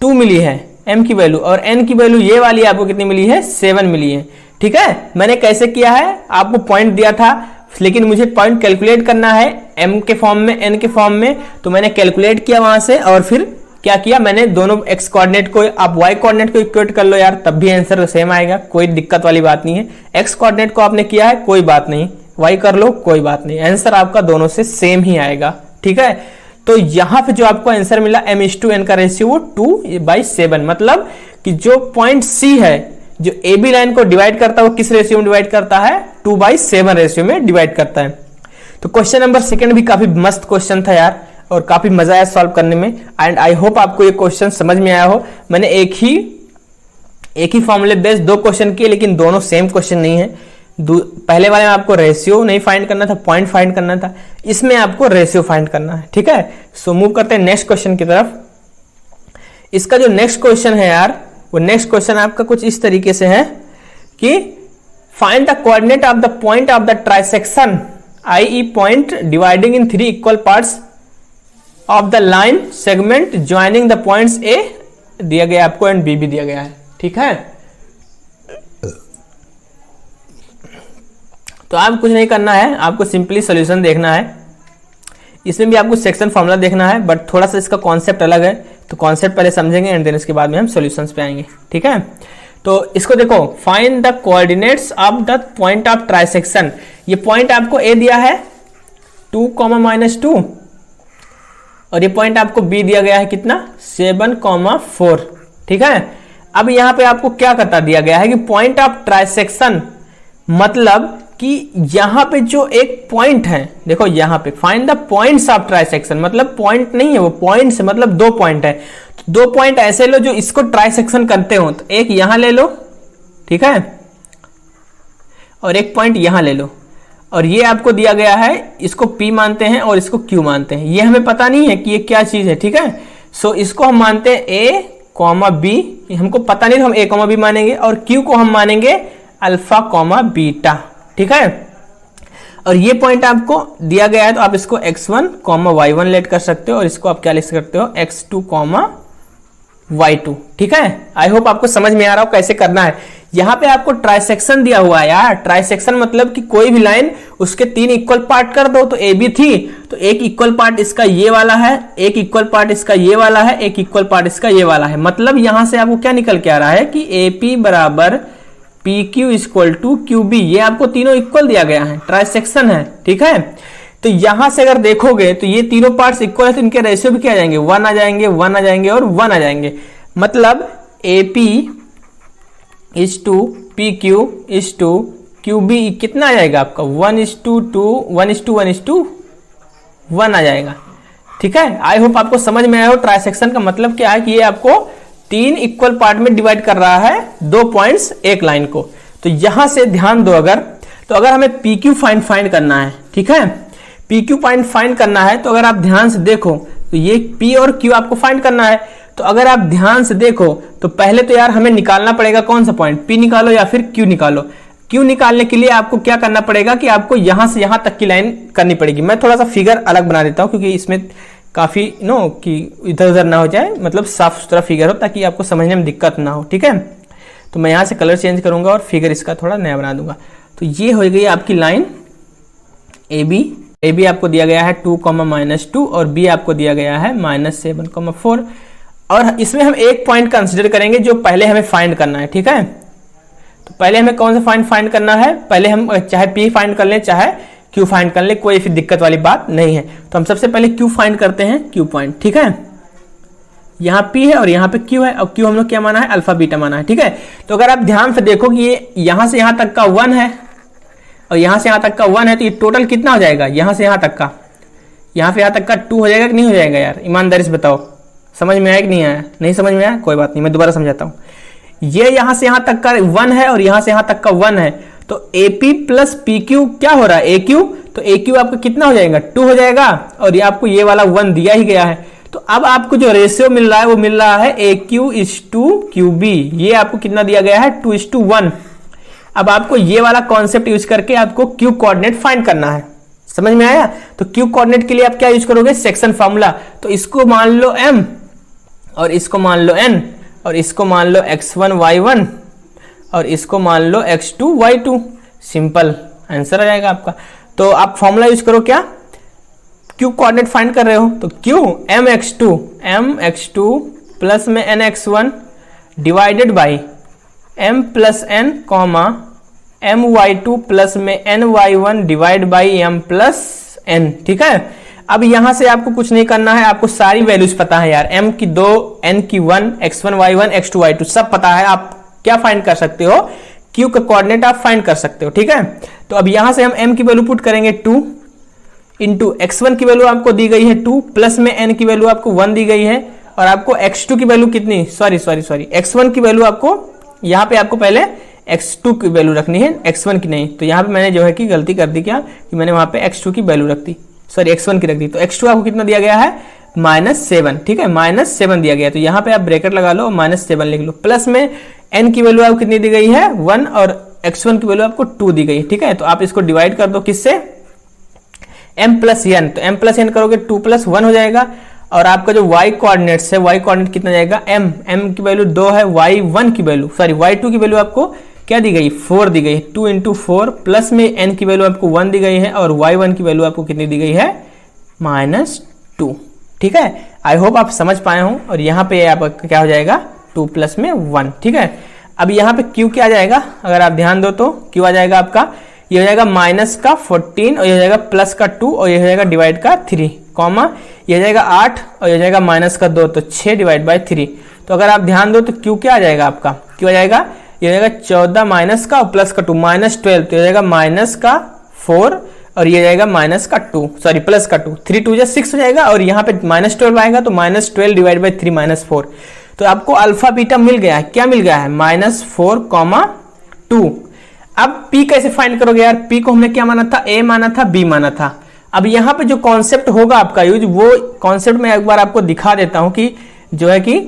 2 मिली है m की वैल्यू, और n की वैल्यू ये वाली आपको कितनी मिली है 7 मिली है। ठीक है, मैंने कैसे किया है, आपको पॉइंट दिया था लेकिन मुझे पॉइंट कैलकुलेट करना है m के फॉर्म में n के फॉर्म में, तो मैंने कैलकुलेट किया वहां से और फिर क्या किया मैंने दोनों x कोऑर्डिनेट को, आप y कोऑर्डिनेट को इक्वेट कर लो यार तब भी आंसर सेम आएगा, कोई दिक्कत वाली बात नहीं है। x कोऑर्डिनेट को आपने किया है कोई बात नहीं, y कर लो कोई बात नहीं, आंसर आपका दोनों से सेम ही आएगा। ठीक है, तो यहां पे जो आपको आंसर मिला m/n का रेशियो वो 2/7, मतलब कि जो पॉइंट C है जो AB लाइन को डिवाइड करता है वो किस रेशियो में डिवाइड करता है 2/7 रेशियो में डिवाइड करता है। तो क्वेश्चन नंबर 2 भी काफी मस्त क्वेश्चन था यार और काफी मजा आया सॉल्व करने में, एंड आई होप आपको ये क्वेश्चन समझ में आया हो। मैंने एक ही फॉर्मूले बेस्ड 2 क्वेश्चन किए लेकिन दोनों सेम क्वेश्चन नहीं है। पहले वाले में आपको रेशियो नहीं फाइंड करना था, पॉइंट फाइंड करना था, इसमें आपको रेशियो फाइंड करना है। ठीक है, सो मूव करते हैं नेक्स्ट क्वेश्चन की तरफ। इसका जो नेक्स्ट क्वेश्चन है यार वो नेक्स्ट क्वेश्चन आपका कुछ इस तरीके से है कि find the coordinate of the point of the trisection i.e. Point dividing in 3 equal parts of the line segment joining the points A दिया गया आपको एंड B भी दिया गया है। ठीक है, तो आप कुछ नहीं करना है, आपको सिंपली सॉल्यूशन देखना है। इसमें भी आपको सेक्शन फॉर्मूला देखना है बट थोड़ा सा इसका कॉन्सेप्ट अलग है, तो कॉन्सेप्ट पहले समझेंगे एंड देन इसके बाद में हम सॉल्यूशंस पे आएंगे। ठीक है, तो इसको देखो, find the coordinates of the point of trisection. ये पॉइंट आपको A दिया है 2, -2 और ये पॉइंट आपको B दिया गया है कितना 7, 4। ठीक है, अब यहाँ पे आपको क्या करता दिया गया है कि पॉइंट ऑफ ट्राइसेक्शन, मतलब कि यहां पे जो एक पॉइंट है, देखो यहां पे find the points of trisection, मतलब पॉइंट नहीं है वो पॉइंट्स है, मतलब 2 पॉइंट है। तो 2 पॉइंट ऐसे लो जो इसको ट्राइसेक्शन करते हो, तो एक यहां ले लो, ठीक है, और एक पॉइंट यहां ले लो, और ये आपको दिया गया है, इसको P मानते हैं और इसको Q मानते हैं। ये हमें पता नहीं है कि ये क्या चीज है। ठीक है, सो इसको हम मानते हैं A, B, हमको पता नहीं तो हम A, B मानेंगे, और Q को हम मानेंगे अल्फा, बीटा। ठीक है, और ये पॉइंट आपको दिया गया है तो आप इसको x1, y1 लेट कर सकते हो और इसको आप क्या लिख सकते हो x2, y2। ठीक है, आई होप आपको समझ में आ रहा हो कैसे करना है। यहाँ पे आपको ट्राइसेक्शन दिया हुआ है यार, ट्राइसेक्शन मतलब कि कोई भी लाइन उसके 3 इक्वल पार्ट कर दो। तो AB थी तो एक इक्वल पार्ट इसका ये वाला है, एक इक्वल पार्ट इसका ये वाला है, एक इक्वल पार्ट इसका ये वाला है। मतलब यहां से आपको क्या निकल के आ रहा है कि AP बराबर PQ इक्वल टू QB, ये आपको तीनों इक्वल दिया गया है, ट्राइसेक्शन है। ठीक है, तो यहां से अगर देखोगे तो ये तीनों पार्ट्स इक्वल है तो इनके रेशियो भी क्या आ जाएंगे 1 आ जाएंगे, 1 आ जाएंगे और 1 आ जाएंगे। मतलब AP is to PQ is to QB कितना आ जाएगा आपका 1:2, 1:1:1 आ जाएगा। ठीक है, आई होप आपको समझ में आया हो। ट्राइसेक्शन का मतलब क्या है कि ये आपको 3 इक्वल पार्ट में डिवाइड कर रहा है 2 पॉइंट्स एक लाइन को। तो यहां से ध्यान दो, अगर हमें PQ फाइंड करना है, ठीक है, PQ फाइंड करना है, तो अगर आप ध्यान से देखो तो ये P और Q आपको फाइंड करना है। तो अगर आप ध्यान से देखो तो पहले तो यार हमें निकालना पड़ेगा कौन सा पॉइंट, P निकालो या फिर Q निकालो। Q निकालने के लिए आपको क्या करना पड़ेगा कि आपको यहां से यहां तक की लाइन करनी पड़ेगी। मैं थोड़ा सा फिगर अलग बना देता हूं कि इसमें काफी कि इधर उधर ना हो जाए, मतलब साफ सुथरा फिगर हो ताकि आपको समझने में दिक्कत ना हो, ठीक है। तो मैं यहां से कलर चेंज करूंगा और फिगर इसका थोड़ा नया बना दूंगा। तो ये हो गई आपकी लाइन AB आपको दिया गया है 2, -2 और B आपको दिया गया है -7, 4। और इसमें हम एक पॉइंट कंसिडर करेंगे जो पहले हमें फाइंड करना है, ठीक है। तो पहले हमें कौन सा फाइंड करना है, पहले हम चाहे P फाइंड कर लें चाहे Q फाइंड कर ले, कोई फिर दिक्कत वाली बात नहीं है। तो हम सबसे पहले Q फाइंड करते हैं, Q पॉइंट, ठीक है। यहाँ P है और यहाँ पे Q है, और Q हम लोग क्या माना है, अल्फा बीटा माना है, ठीक है। तो अगर आप ध्यान से देखो कि ये यहाँ से यहाँ तक का 1 है और यहाँ से यहाँ तक का 1 है, तो ये टोटल कितना हो जाएगा, यहाँ से यहाँ तक का, यहाँ से यहाँ तक का 2 हो जाएगा कि नहीं हो जाएगा यार, ईमानदारी से बताओ, समझ में आया कि नहीं आया? नहीं समझ में आया, कोई बात नहीं, मैं दोबारा समझाता हूँ। ये यहाँ से यहाँ तक का 1 है और यहाँ से यहाँ तक का 1 है, तो AP प्लस PQ क्या हो रहा है, AQ। तो AQ आपका कितना हो जाएगा, 2 हो जाएगा, और ये आपको ये वाला 1 दिया ही गया है। तो अब आपको जो रेशियो मिल रहा है वो मिल रहा है AQ/QB। ये आपको कितना दिया गया है, 2:1। अब आपको ये वाला कॉन्सेप्ट यूज करके आपको Q कोऑर्डिनेट फाइंड करना है, समझ में आया। तो Q कोऑर्डिनेट के लिए आप क्या यूज करोगे, सेक्शन फॉर्मूला। तो इसको मान लो M और इसको मान लो N और इसको मान लो x1 y1 और इसको मान लो x2 y2। सिंपल आंसर आ जाएगा आपका। तो आप फॉर्मूला यूज करो, क्या Q कोऑर्डिनेट फाइंड कर रहे हो, तो Q mx2 प्लस में nx1 divided by m plus n comma my2 plus में ny1 divide by m plus n, ठीक है। अब यहां से आपको कुछ नहीं करना है, आपको सारी वैल्यूज पता है यार, m की 2, n की 1, x1 y1 x2 y2 सब पता है। आप क्या फाइंड कर सकते हो, Q का कोऑर्डिनेट आप फाइंड कर सकते हो, ठीक है। तो अब यहां से हम m की वैल्यू पुट करेंगे 2 इंटू x1 की वैल्यू आपको दी गई है 2 प्लस में n की वैल्यू आपको 1 दी गई है, और आपको x2 की वैल्यू कितनी, सॉरी x1 की वैल्यू आपको यहाँ पे आपको पहले x2 की वैल्यू रखनी है, x1 की नहीं। तो यहाँ पे मैंने जो है कि गलती कर दी, क्या कि मैंने वहां पे x2 की वैल्यू रख दी, सॉरी x1 की रख दी। तो x2 आपको कितना दिया गया है, -7, ठीक है, -7 दिया गया। तो यहाँ पे आप ब्रैकेट लगा लो, -7 लिख लो, प्लस में n की वैल्यू आपको कितनी दी गई है, 1, और x1 की वैल्यू आपको 2 दी गई, ठीक है। तो आप इसको डिवाइड कर दो किससे, m प्लस n। तो m प्लस n करोगे 2 + 1 हो जाएगा, और आपका जो y कोऑर्डिनेट्स है, y कोऑर्डिनेट कितना जाएगा, m की वैल्यू 2 है, y1 की वैल्यू सॉरी y2 की वैल्यू आपको क्या दी गई, 4 दी गई, 2 × 4 प्लस में n की वैल्यू आपको 1 दी गई है, और y1 की वैल्यू आपको कितनी दी गई है, -2, ठीक है। आई होप आप समझ पाए हो। और यहाँ पे आपका क्या हो जाएगा, 2 + में 1, ठीक है। अब यहाँ पे Q क्या आ जाएगा, अगर आप ध्यान दो तो Q आ जाएगा आपका, ये हो जाएगा -14 और ये हो जाएगा +2 और ये हो जाएगा डिवाइड का 3 कॉमा ये हो जाएगा 8 और ये हो जाएगा -2, तो 6 डिवाइड बाई 3। तो अगर आप ध्यान दो तो Q क्या आ जाएगा आपका, Q आ जाएगा, ये हो जाएगा 14 माइनस का और प्लस का 2 -12, तो ये हो जाएगा -4 और ये जाएगा -2 सॉरी +2, 3 2 6 हो जाएगा, और यहाँ पे -12 आएगा तो -12 डिवाइड बाई 3 -4। तो आपको अल्फा बीटा मिल गया है, क्या मिल गया है, -4, 2। अब P कैसे फाइंड करोगे यार, P को हमने क्या माना था, A माना था, B माना था। अब यहाँ पे जो कॉन्सेप्ट होगा आपका यूज, वो कॉन्सेप्ट मैं एक बार आपको दिखा देता हूँ कि जो है कि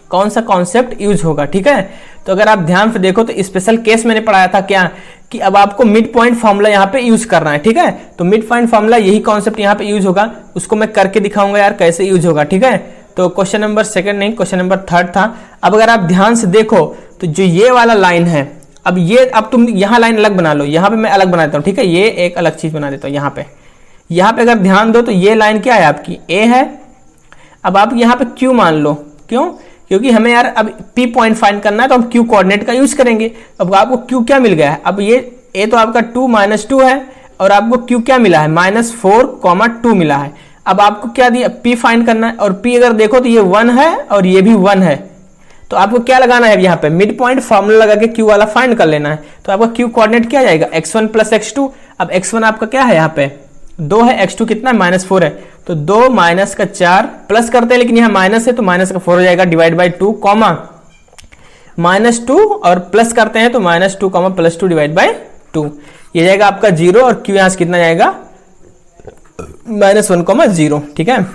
कौन सा कॉन्सेप्ट यूज होगा, ठीक है। तो अगर आप ध्यान से देखो तो स्पेशल केस मैंने पढ़ाया था क्या, कि अब आपको मिड पॉइंट फॉर्मूला यहाँ पे यूज करना है, ठीक है। तो मिड पॉइंट फॉर्मूला यही कॉन्सेप्ट यहाँ पे यूज होगा, उसको मैं करके दिखाऊंगा यार कैसे यूज होगा, ठीक है। तो क्वेश्चन नंबर 2 नहीं, क्वेश्चन नंबर 3 था। अब अगर आप ध्यान से देखो तो जो ये वाला लाइन है, अब तुम यहाँ लाइन अलग बना लो, यहाँ पे मैं अलग बना देता हूँ, ठीक है। ये एक अलग चीज बना देता हूँ यहाँ पे अगर ध्यान दो तो ये लाइन क्या है आपकी, A है। अब आप यहाँ पे Q मान लो, क्यों, क्योंकि हमें यार अब P पॉइंट फाइंड करना है तो हम Q कोऑर्डिनेट का यूज करेंगे। अब आपको Q क्या मिल गया है, अब ये A तो आपका 2 -2 है, और आपको Q क्या मिला है, -4, 2 मिला है। अब आपको क्या दिया, P फाइंड करना है, और P अगर देखो तो ये 1 है और ये भी 1 है, तो आपको क्या लगाना है यहाँ पे, मिड पॉइंट फॉर्मूला लगा के Q वाला फाइंड कर लेना है। तो आपका Q कोऑर्डिनेट क्या जाएगा, x1 + x2। अब x1 आपका क्या है यहाँ पे 2 है, x2 कितना है, -4 है, तो 2 माइनस का 4 प्लस करते हैं, लेकिन यहाँ माइनस है तो माइनस का 4 हो जाएगा, डिवाइड बाई 2 कॉमा -2 और प्लस करते हैं तो -2 कॉमा +2 डिवाइड बाई 2, ये जाएगा आपका 0 और q यहाँ से कितना जाएगा -1, 0। ठीक है,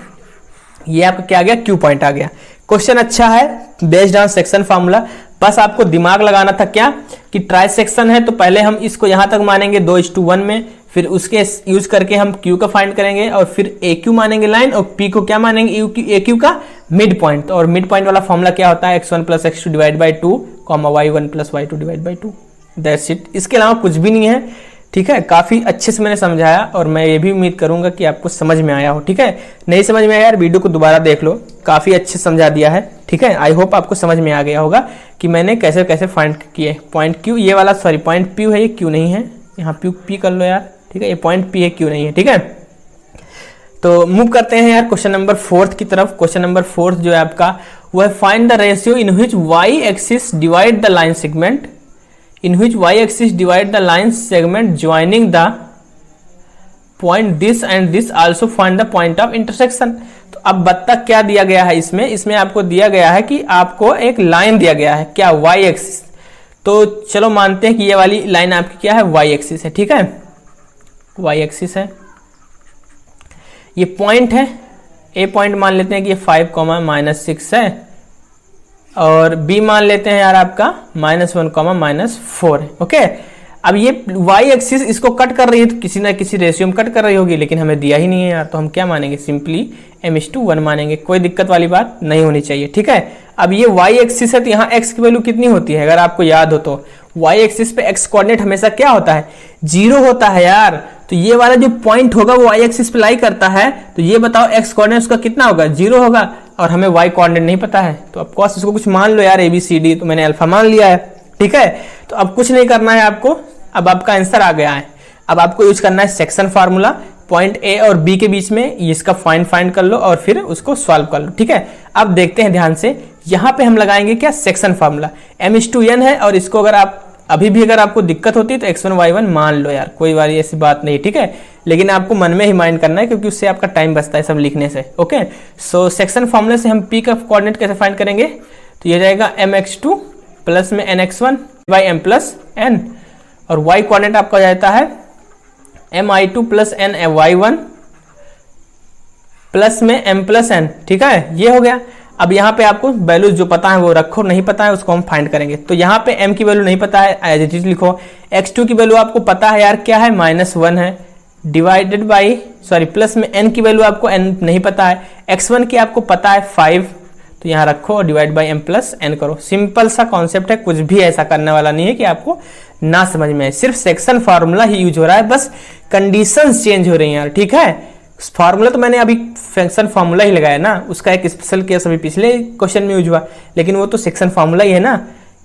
ये आपका क्या आ गया, q पॉइंट आ गया। क्वेश्चन अच्छा है, बेस्ड ऑन सेक्शन फार्मूला। बस आपको दिमाग लगाना था क्या कि ट्राई सेक्शन है तो पहले हम इसको यहां तक मानेंगे 2:1 में, फिर उसके यूज करके हम q का फाइंड करेंगे और फिर AQ मानेंगे लाइन और p को क्या मानेंगे, AQ का मिड पॉइंट। और मिड पॉइंट वाला फॉर्मूला क्या होता है, x1 + x2 divide by 2 comma y1 + y2 divide by 2, that's it. इसके अलावा कुछ भी नहीं है। ठीक है, काफी अच्छे से मैंने समझाया और मैं ये भी उम्मीद करूंगा कि आपको समझ में आया हो। ठीक है, नहीं समझ में आया यार वीडियो को दोबारा देख लो, काफी अच्छे समझा दिया है। ठीक है, आई होप आपको समझ में आ गया होगा कि मैंने कैसे कैसे फाइंड किए। पॉइंट क्यू ये वाला, सॉरी पॉइंट पी है, ये क्यू नहीं है, यहाँ पी कर लो यार। ठीक है, ये पॉइंट पी है, क्यू नहीं है। ठीक है, तो मूव करते हैं यार क्वेश्चन नंबर 4 की तरफ। क्वेश्चन नंबर 4 जो है आपका वो है find the ratio in which Y axis divide the line segment, in which y-axis divide the line segment joining the point this and this, also find the point of intersection। तो अब बत्ता क्या दिया गया है इसमें आपको दिया गया है कि आपको एक लाइन दिया गया है, क्या, y एक्सिस। तो चलो मानते हैं कि ये वाली लाइन आपकी क्या है, y एक्सिस है। ठीक है, y एक्सिस है, ये पॉइंट है, a पॉइंट मान लेते हैं कि ये 5, -6 है और b मान लेते हैं यार आपका -1, -4 है। ओके, अब ये y एक्सिस इसको कट कर रही है तो किसी ना किसी रेशियो में कट कर रही होगी, लेकिन हमें दिया ही नहीं है यार, तो हम क्या मानेंगे, सिंपली m/1 मानेंगे, कोई दिक्कत वाली बात नहीं होनी चाहिए। ठीक है, अब ये y एक्सिस है तो यहाँ x की वैल्यू कितनी होती है, अगर आपको याद हो तो y एक्सिस पे x कोऑर्डिनेट हमेशा क्या होता है, 0 होता है यार। तो ये वाला जो पॉइंट होगा वो y एक्सिस पे लाई करता है, तो ये बताओ x कोऑर्डिनेट उसका कितना होगा, 0 होगा, और हमें y कोऑर्डिनेट नहीं पता है, तो ऑफकोर्स इसको कुछ मान लो यार, ABCD, तो मैंने अल्फा मान लिया है। ठीक है, तो अब कुछ नहीं करना है आपको, अब आपका आंसर आ गया है। अब आपको यूज करना है सेक्शन फार्मूला, पॉइंट ए और बी के बीच में इसका फाइंड कर लो और फिर उसको सॉल्व कर लो। ठीक है, अब देखते हैं ध्यान से, यहाँ पे हम लगाएंगे क्या, सेक्शन फार्मूला, m/n है, और इसको अगर आप अभी भी अगर आपको दिक्कत होती है तो x1 y1 मान लो यार, कोई वाली ऐसी बात नहीं। ठीक है, लेकिन आपको मन में ही माइंड करना है क्योंकि उससे आपका टाइम बचता है सब लिखने से। ओके, सो सेक्शन फॉर्मूले से हम p का कोऑर्डिनेट कैसे फाइंड करेंगे, तो ये जाएगा mx2 प्लस में nx1 by m plus n, और y कोऑर्डिनेट आपका जाता है mi2 प्लस ny1 प्लस में m प्लस n। ठीक है, ये हो गया। अब यहाँ पे आपको वैल्यूज जो पता है वो रखो, नहीं पता है उसको हम फाइंड करेंगे। तो यहाँ पे m की वैल्यू नहीं पता है, एज इट इज लिखो। x2 की वैल्यू आपको पता है यार, क्या है, -1 है, डिवाइडेड बाई, सॉरी प्लस में n की वैल्यू आपको n नहीं पता है, x1 की आपको पता है 5, तो यहाँ रखो और divide by m plus n करो। सिंपल सा कॉन्सेप्ट है, कुछ भी ऐसा करने वाला नहीं है कि आपको ना समझ में आए, सिर्फ सेक्शन फार्मूला ही यूज हो रहा है, बस कंडीशंस चेंज हो रही हैं यार। ठीक है, फार्मूला तो मैंने अभी सेक्शन फार्मूला ही लगाया ना, उसका एक स्पेशल केस अभी पिछले क्वेश्चन में यूज हुआ, लेकिन वो तो सेक्शन फार्मूला ही है ना।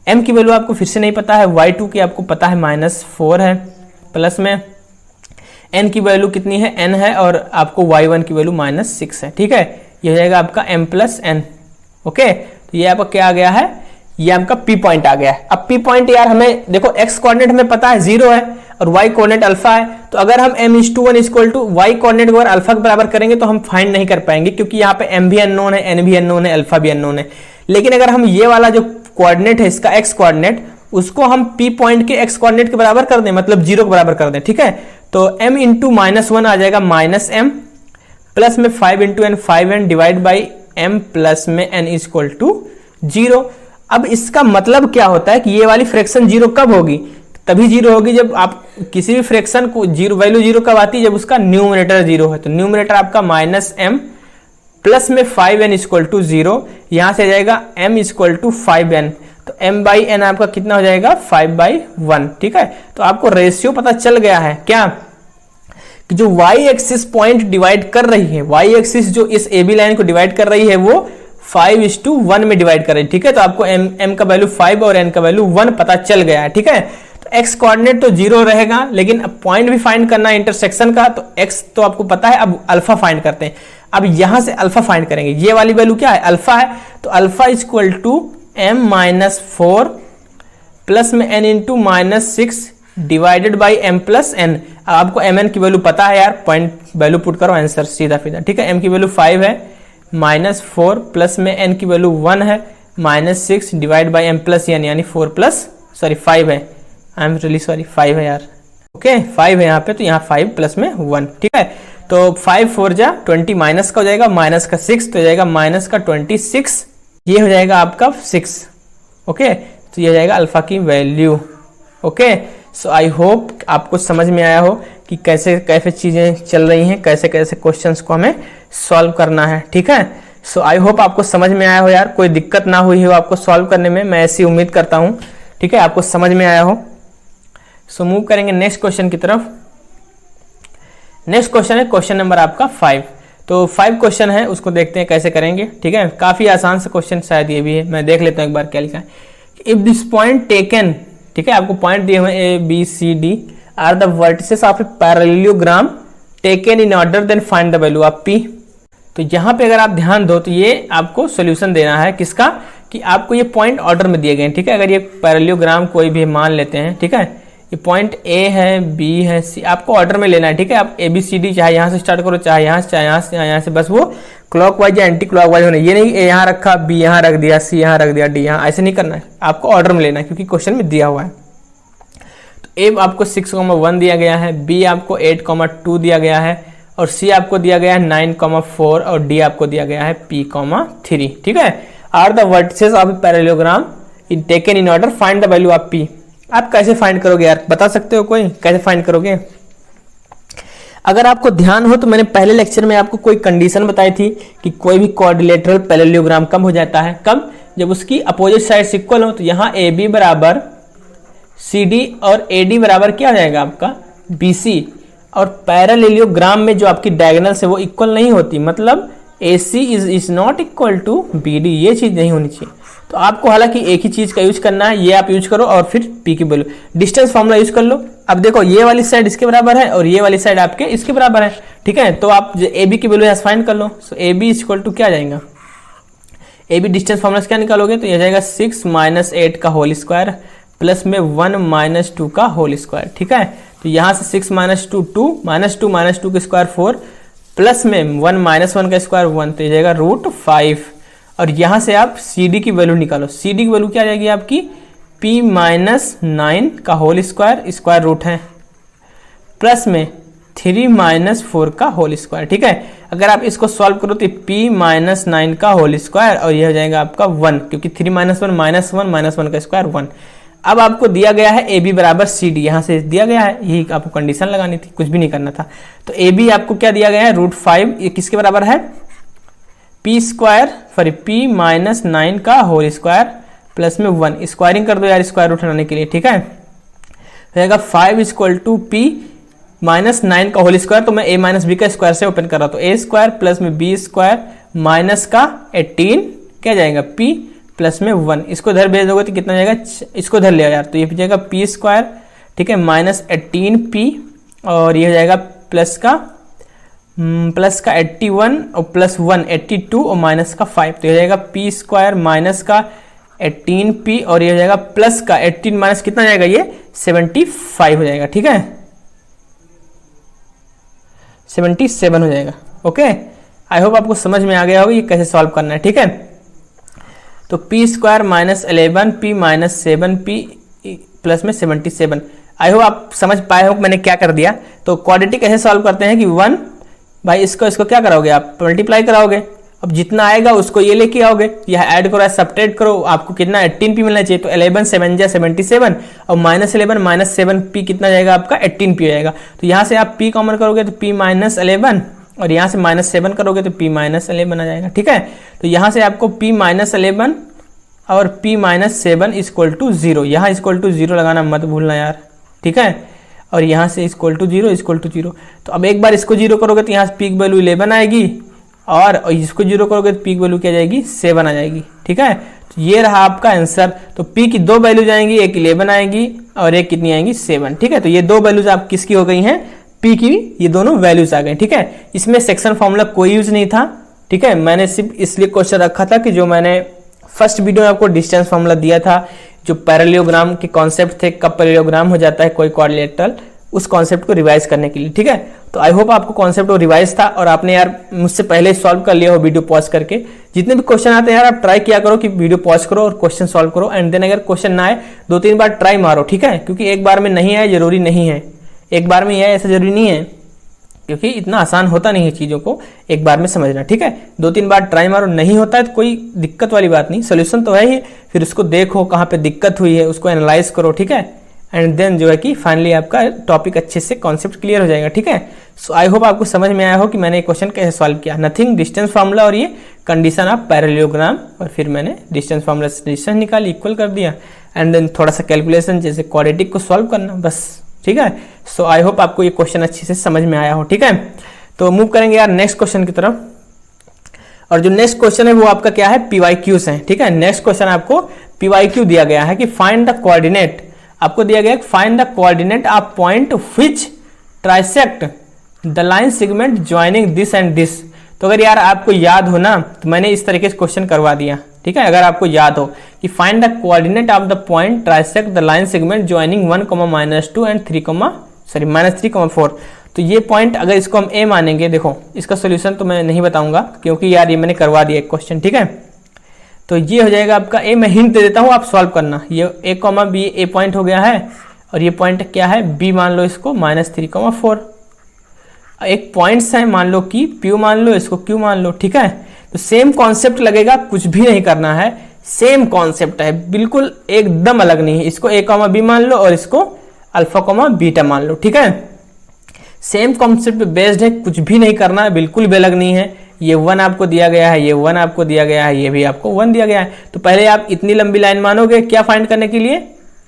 m की वैल्यू आपको फिर से नहीं पता है, y2 की आपको पता है -4 है, प्लस में n की वैल्यू कितनी है, n है, और आपको y1 की वैल्यू -6 है। ठीक है, ये हो जाएगा आपका m प्लस n। ओके, तो ये आपका क्या आ गया है, ये आपका p पॉइंट आ गया है। अब p पॉइंट यार हमें देखो, x कोऑर्डिनेट हमें पता है 0 है और y कोऑर्डिनेट अल्फा है, तो अगर हम m/1 equal to y coordinate को अगर अल्फा के बराबर करेंगे तो हम फाइंड नहीं कर पाएंगे, क्योंकि यहाँ पे m भी अननोन है, n भी अननोन है, अल्फा भी अननोन है। लेकिन अगर हम ये वाला जो कोऑर्डिनेट है इसका x कोऑर्डिनेट, उसको हम p पॉइंट के x कोऑर्डिनेट के बराबर कर दें, मतलब 0 के बराबर कर दें। ठीक है, तो m इंटू -1 आ जाएगा -m प्लस में 5 into n 5n divide by m plus में n इक्वल टू 0। अब इसका मतलब क्या होता है कि ये वाली फ्रैक्शन 0 कब होगी, तभी 0 होगी जब आप किसी भी फ्रैक्शन को वैल्यू 0 कब आती है, जब उसका न्यूमरेटर 0 है। तो न्यूमरेटर आपका -m प्लस में 5n इक्वल टू 0, यहां से आ जाएगा m इक्वल टू 5n, तो m बाई n आपका कितना हो जाएगा, 5/1। ठीक है, तो आपको रेशियो पता चल गया है क्या, कि जो y एक्सिस पॉइंट डिवाइड कर रही है, y एक्सिस जो इस AB लाइन को डिवाइड कर रही है वो 5:1 में डिवाइड कर रही है। ठीक है, तो आपको m का वैल्यू 5 और n का वैल्यू 1 पता चल गया है। ठीक है, तो x कोऑर्डिनेट तो 0 रहेगा, लेकिन अब पॉइंट भी फाइंड करना है इंटरसेक्शन का, तो x तो आपको पता है। अब अल्फा फाइंड करते हैं, अब यहां से अल्फा फाइंड करेंगे, ये वाली वैल्यू क्या है, अल्फा है, तो alpha equal to m-4 plus में n into -6 divided by m plus n। अब आपको mn की वैल्यू पता है यार, पॉइंट वैल्यू पुट करो, आंसर सीधा सीधा, ठीक है। m की वैल्यू 5 है, -4 प्लस में n की वैल्यू 1 है, -6 divide by m plus n, यानी 5 है, आई एम रियली सॉरी 5 है यार, ओके 5 है यहाँ पे, तो यहाँ 5 प्लस में 1, ठीक है। तो 5 4 जा 20, माइनस का हो जाएगा, माइनस का 6 तो हो जाएगा माइनस का 26, ये हो जाएगा आपका 6, ओके। तो ये हो जाएगा अल्फा की value, okay. So I hope आपको समझ में आया हो कि कैसे कैसे चीज़ें चल रही हैं, कैसे कैसे क्वेश्चंस को हमें सॉल्व करना है, ठीक है। सो आई होप आपको समझ में आया हो यार, कोई दिक्कत ना हुई हो आपको सॉल्व करने में, मैं ऐसी उम्मीद करता हूँ, ठीक है, आपको समझ में आया हो। सो मूव करेंगे नेक्स्ट क्वेश्चन की तरफ। नेक्स्ट क्वेश्चन है क्वेश्चन नंबर आपका 5। तो 5 क्वेश्चन है, उसको देखते हैं कैसे करेंगे, ठीक है। काफी आसान सा क्वेश्चन शायद ये भी है, मैं देख लेता हूँ एक बार क्या लिखा है। इफ दिस पॉइंट टेकन, ठीक है, आपको पॉइंट दिए हुए A B C D are the vertices of a parallelogram taken in order, then find the value of P. तो यहाँ पे अगर आप ध्यान दो तो ये आपको सोल्यूशन देना है किसका, कि आपको ये पॉइंट ऑर्डर में दिए गए हैं, ठीक है। अगर ये पैरेललोग्राम कोई भी मान लेते हैं, ठीक है, ये पॉइंट ए है, बी है, सी, आपको ऑर्डर में लेना है, ठीक है। आप ए बी सी डी चाहे यहाँ से स्टार्ट करो, चाहे यहाँ से, चाहे यहाँ से, बस वो क्लॉकवाइज या एंटी क्लॉकवाइज होना, ये नहीं ए यहाँ रखा, बी यहाँ रख दिया, सी यहाँ रख दिया, डी यहाँ, ऐसे नहीं करना है, आपको ऑर्डर में लेना है क्योंकि क्वेश्चन में दिया हुआ है। तो ए आपको 6,1 दिया गया है, बी आपको 8,2 दिया गया है, और सी आपको दिया गया है 9,4, और डी आपको दिया गया है P,3, ठीक है। Are the vertices of parallelogram in taken in order, find the value of P। आप कैसे फाइंड करोगे यार, बता सकते हो कोई, कैसे फाइंड करोगे? अगर आपको ध्यान हो तो मैंने पहले लेक्चर में आपको कोई कंडीशन बताई थी कि कोई भी क्वाड्रिलेटरल पैरेललोग्राम कब हो जाता है, कब, जब उसकी अपोजिट साइड्स इक्वल हो। तो यहाँ ए बी बराबर सी डी और ए डी बराबर क्या हो जाएगा आपका बी सी, और पैरेललोग्राम में जो आपकी डायगोनल है वो इक्वल नहीं होती, मतलब A C is not equal to B D, ये चीज नहीं होनी चाहिए। तो आपको हालांकि एक ही चीज का यूज करना है, ये आप यूज करो और फिर पी की वैल्यू, डिस्टेंस फॉर्मूला यूज कर लो। अब देखो ये वाली साइड इसके बराबर है और ये वाली साइड आपके इसके बराबर है, ठीक है। तो आप ए बी की वैल्यू यहाँ फाइंड कर लो। So A B is equal to क्या आ जाएगा, ए बी डिस्टेंस फॉर्मूला क्या निकालोगे तो ये जाएगा 6 - 8 का होल स्क्वायर प्लस में 1 - 2 का होल स्क्वायर, ठीक है। तो यहाँ से 6 - 2 2 -2 के स्क्वायर 4 प्लस में 1 - 1 का स्क्वायर 1, तो ये जाएगा √5। और यहाँ से आप सी डी की वैल्यू निकालो, सी डी की वैल्यू क्या आ जाएगी आपकी P-9 का होल स्क्वायर, स्क्वायर रूट है, प्लस में 3 - 4 का होल स्क्वायर, ठीक है। अगर आप इसको सॉल्व करो तो P-9 का होल स्क्वायर और ये हो जाएगा आपका 1, क्योंकि 3 - 1 -1 का स्क्वायर 1। अब आपको दिया गया है ए बी बराबर सी डी, यहाँ से दिया गया है, यही आपको कंडीशन लगानी थी, कुछ भी नहीं करना था। तो ए बी आपको क्या दिया गया है √5, ये किसके बराबर है P-9 का होल स्क्वायर प्लस में 1, स्क्वायरिंग कर दो यार स्क्वायर रूट हटाने के लिए, ठीक है। हो जाएगा 5 = P-9 का होल स्क्वायर, तो मैं a - b का स्क्वायर से ओपन कर रहा हूँ, तो a स्क्वायर प्लस में b स्क्वायर माइनस का 18 क्या जाएगा p प्लस में 1, इसको इधर भेज दोगे तो कितना जाएगा, इसको इधर ले यार, तो ये जाएगा p स्क्वायर, ठीक है, -18p, और ये हो जाएगा प्लस का 81 और प्लस 1 82 और माइनस का 5, तो ये जाएगा p स्क्वायर माइनस का 18p, और ये हो जाएगा प्लस का 18 माइनस कितना जाएगा, ये 75 हो जाएगा, ठीक है, 77 हो जाएगा, ओके। आई होप आपको समझ में आ गया होगा ये कैसे सॉल्व करना है, ठीक है। तो p square -11p -7p plus में 77, आई होप आप समझ पाए हो मैंने क्या कर दिया। तो क्वाड्रेटिक ऐसे सॉल्व करते हैं कि 1 भाई इसको क्या कराओगे आप मल्टीप्लाई कराओगे, अब जितना आएगा उसको ये लेके आओगे, यह ऐड करो सब्ट्रैक्ट करो, आपको कितना 18p मिलना चाहिए, तो 11 7 जा 77 और -11 -7p कितना जाएगा आपका 18p हो जाएगा। तो यहाँ से आप p कॉमन करोगे तो p -11 और यहाँ से -7 करोगे तो p -11 आ जाएगा, ठीक है। तो यहाँ से आपको p -11 और p -7 = 0, यहाँ =0 लगाना मत भूलना यार, ठीक है। और यहाँ से =0 तो अब एक बार इसको 0 करोगे तो यहाँ से p की वैल्यू 11 आएगी, और इसको 0 करोगे तो p की वैल्यू क्या जाएगी 7 आ जाएगी, ठीक है। तो ये रहा आपका आंसर। तो p की 2 वैल्यूज आएंगी, एक 11 आएगी और एक कितनी आएंगी 7, ठीक है। तो ये 2 वैल्यूज आप किसकी हो गई हैं, p की, ये दोनों वैल्यूज आ गए, ठीक है। इसमें सेक्शन फॉर्मूला कोई यूज नहीं था, ठीक है। मैंने सिर्फ इसलिए क्वेश्चन रखा था कि जो मैंने फर्स्ट वीडियो में आपको डिस्टेंस फॉर्मूला दिया था, जो पैरेललोग्राम के कॉन्सेप्ट थे, कब पैरेललोग्राम हो जाता है कोई क्वाड्रिलेटरल, उस कॉन्सेप्ट को रिवाइज करने के लिए, ठीक है। तो आई होप आपको कॉन्सेप्ट रिवाइज था और आपने यार मुझसे पहले सॉल्व कर लिया हो वीडियो पॉज करके। जितने भी क्वेश्चन आते हैं यार आप ट्राई किया करो कि वीडियो पॉज करो और क्वेश्चन सॉल्व करो, एंड देन अगर क्वेश्चन ना आए 2-3 बार ट्राई मारो, ठीक है, क्योंकि एक बार में नहीं आए जरूरी नहीं है, एक बार में आए ऐसा जरूरी नहीं है, क्योंकि इतना आसान होता नहीं है चीज़ों को एक बार में समझना, ठीक है। 2-3 बार ट्राई मारो, नहीं होता है तो कोई दिक्कत वाली बात नहीं, सोल्यूशन तो है ही, फिर उसको देखो कहाँ पे दिक्कत हुई है, उसको एनालाइज करो, ठीक है, एंड देन जो है कि फाइनली आपका टॉपिक अच्छे से कॉन्सेप्ट क्लियर हो जाएगा, ठीक है। सो आई होप आपको समझ में आया हो कि मैंने क्वेश्चन कैसे सॉल्व किया। नथिंग, डिस्टेंस फार्मूला और ये कंडीशन ऑफ पैरेललोग्राम, और फिर मैंने डिस्टेंस फार्मूला से डिस्टेंस निकाली, इक्वल कर दिया, एंड देन थोड़ा सा कैलकुलेशन जैसे क्वाड्रेटिक को सॉल्व करना, बस, ठीक है। सो आई होप आपको ये क्वेश्चन अच्छे से समझ में आया हो, ठीक है। तो मूव करेंगे यार नेक्स्ट क्वेश्चन की तरफ, और जो नेक्स्ट क्वेश्चन है वो आपका क्या है, PYQs है, ठीक है। नेक्स्ट क्वेश्चन आपको PYQ दिया गया है कि फाइंड द कोऑर्डिनेट, आपको दिया गया है find the coordinate of point which trisect the line segment joining this and this. तो अगर यार आपको याद हो ना तो मैंने इस तरीके से क्वेश्चन करवा दिया, ठीक है। अगर आपको याद हो कि find the coordinate of the point trisect the line segment joining 1, -2 and -3, -4, तो ये पॉइंट अगर इसको हम ए मानेंगे, देखो इसका सोल्यूशन तो मैं नहीं बताऊंगा क्योंकि यार ये मैंने करवा दिया एक क्वेश्चन, ठीक है। तो ये हो जाएगा आपका ए, मैं हिंट दे देता हूँ आप सॉल्व करना। ये A, B ए पॉइंट हो गया है, और ये पॉइंट क्या है B मान लो इसको -3, 4। एक पॉइंट्स है, मान लो कि P मान लो, इसको Q मान लो, ठीक है। तो सेम कॉन्सेप्ट लगेगा, कुछ भी नहीं करना है, सेम कॉन्सेप्ट है, बिल्कुल एकदम अलग नहीं है। इसको A, B मान लो और इसको अल्फा, बीटा मान लो, ठीक है। सेम कॉन्सेप्ट पे बेस्ड है, कुछ भी नहीं करना है, बिल्कुल भी अलग नहीं है। ये 1 आपको दिया गया है, ये 1 आपको दिया गया है, ये भी आपको 1 दिया गया है। तो पहले आप इतनी लंबी लाइन मानोगे क्या फाइंड करने के लिए,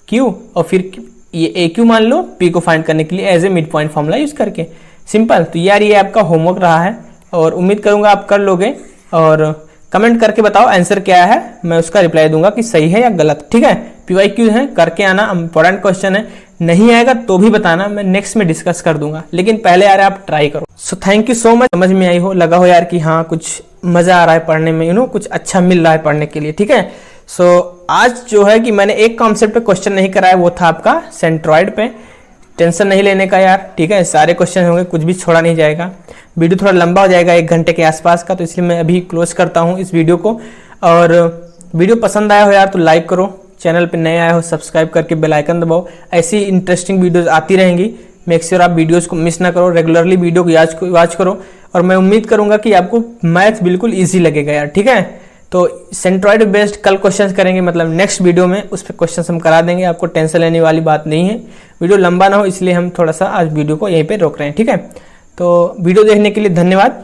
Q, और फिर ये AQ मान लो P को फाइंड करने के लिए as a mid point formula use करके, सिंपल। तो यार ये आपका होमवर्क रहा है और उम्मीद करूंगा आप कर लोगे, और कमेंट करके बताओ आंसर क्या है, मैं उसका रिप्लाई दूंगा कि सही है या गलत, ठीक है। PYQ है, करके आना, इंपॉर्टेंट क्वेश्चन है, नहीं आएगा तो भी बताना, मैं नेक्स्ट में डिस्कस कर दूंगा, लेकिन पहले यार आप ट्राई करो। So thank you so much, समझ में आई हो, लगा हो यार कि हाँ कुछ मजा आ रहा है पढ़ने में, कुछ अच्छा मिल रहा है पढ़ने के लिए, ठीक है। सो आज जो है कि मैंने एक कॉन्सेप्ट पे क्वेश्चन नहीं कराया, वो था आपका सेंट्रॉइड पे। टेंशन नहीं लेने का यार, ठीक है, सारे क्वेश्चन होंगे, कुछ भी छोड़ा नहीं जाएगा। वीडियो थोड़ा लंबा हो जाएगा, 1 घंटे के आसपास का, तो इसलिए मैं अभी क्लोज करता हूँ इस वीडियो को। और वीडियो पसंद आया हो यार तो लाइक करो, चैनल पे नए आए हो सब्सक्राइब करके बेल आइकन दबाओ, ऐसी इंटरेस्टिंग वीडियोस आती रहेंगी। मेक श्योर आप वीडियोस को मिस ना करो, रेगुलरली वीडियो को वॉच करो, और मैं उम्मीद करूंगा कि आपको मैथ बिल्कुल ईजी लगेगा यार, ठीक है। तो सेंट्रॉइड बेस्ड कल क्वेश्चन करेंगे, मतलब नेक्स्ट वीडियो में उस पर क्वेश्चन हम करा देंगे, आपको टेंशन लेने वाली बात नहीं है। वीडियो लंबा ना हो इसलिए हम थोड़ा सा आज वीडियो को यहीं पे रोक रहे हैं, ठीक है। तो वीडियो देखने के लिए धन्यवाद।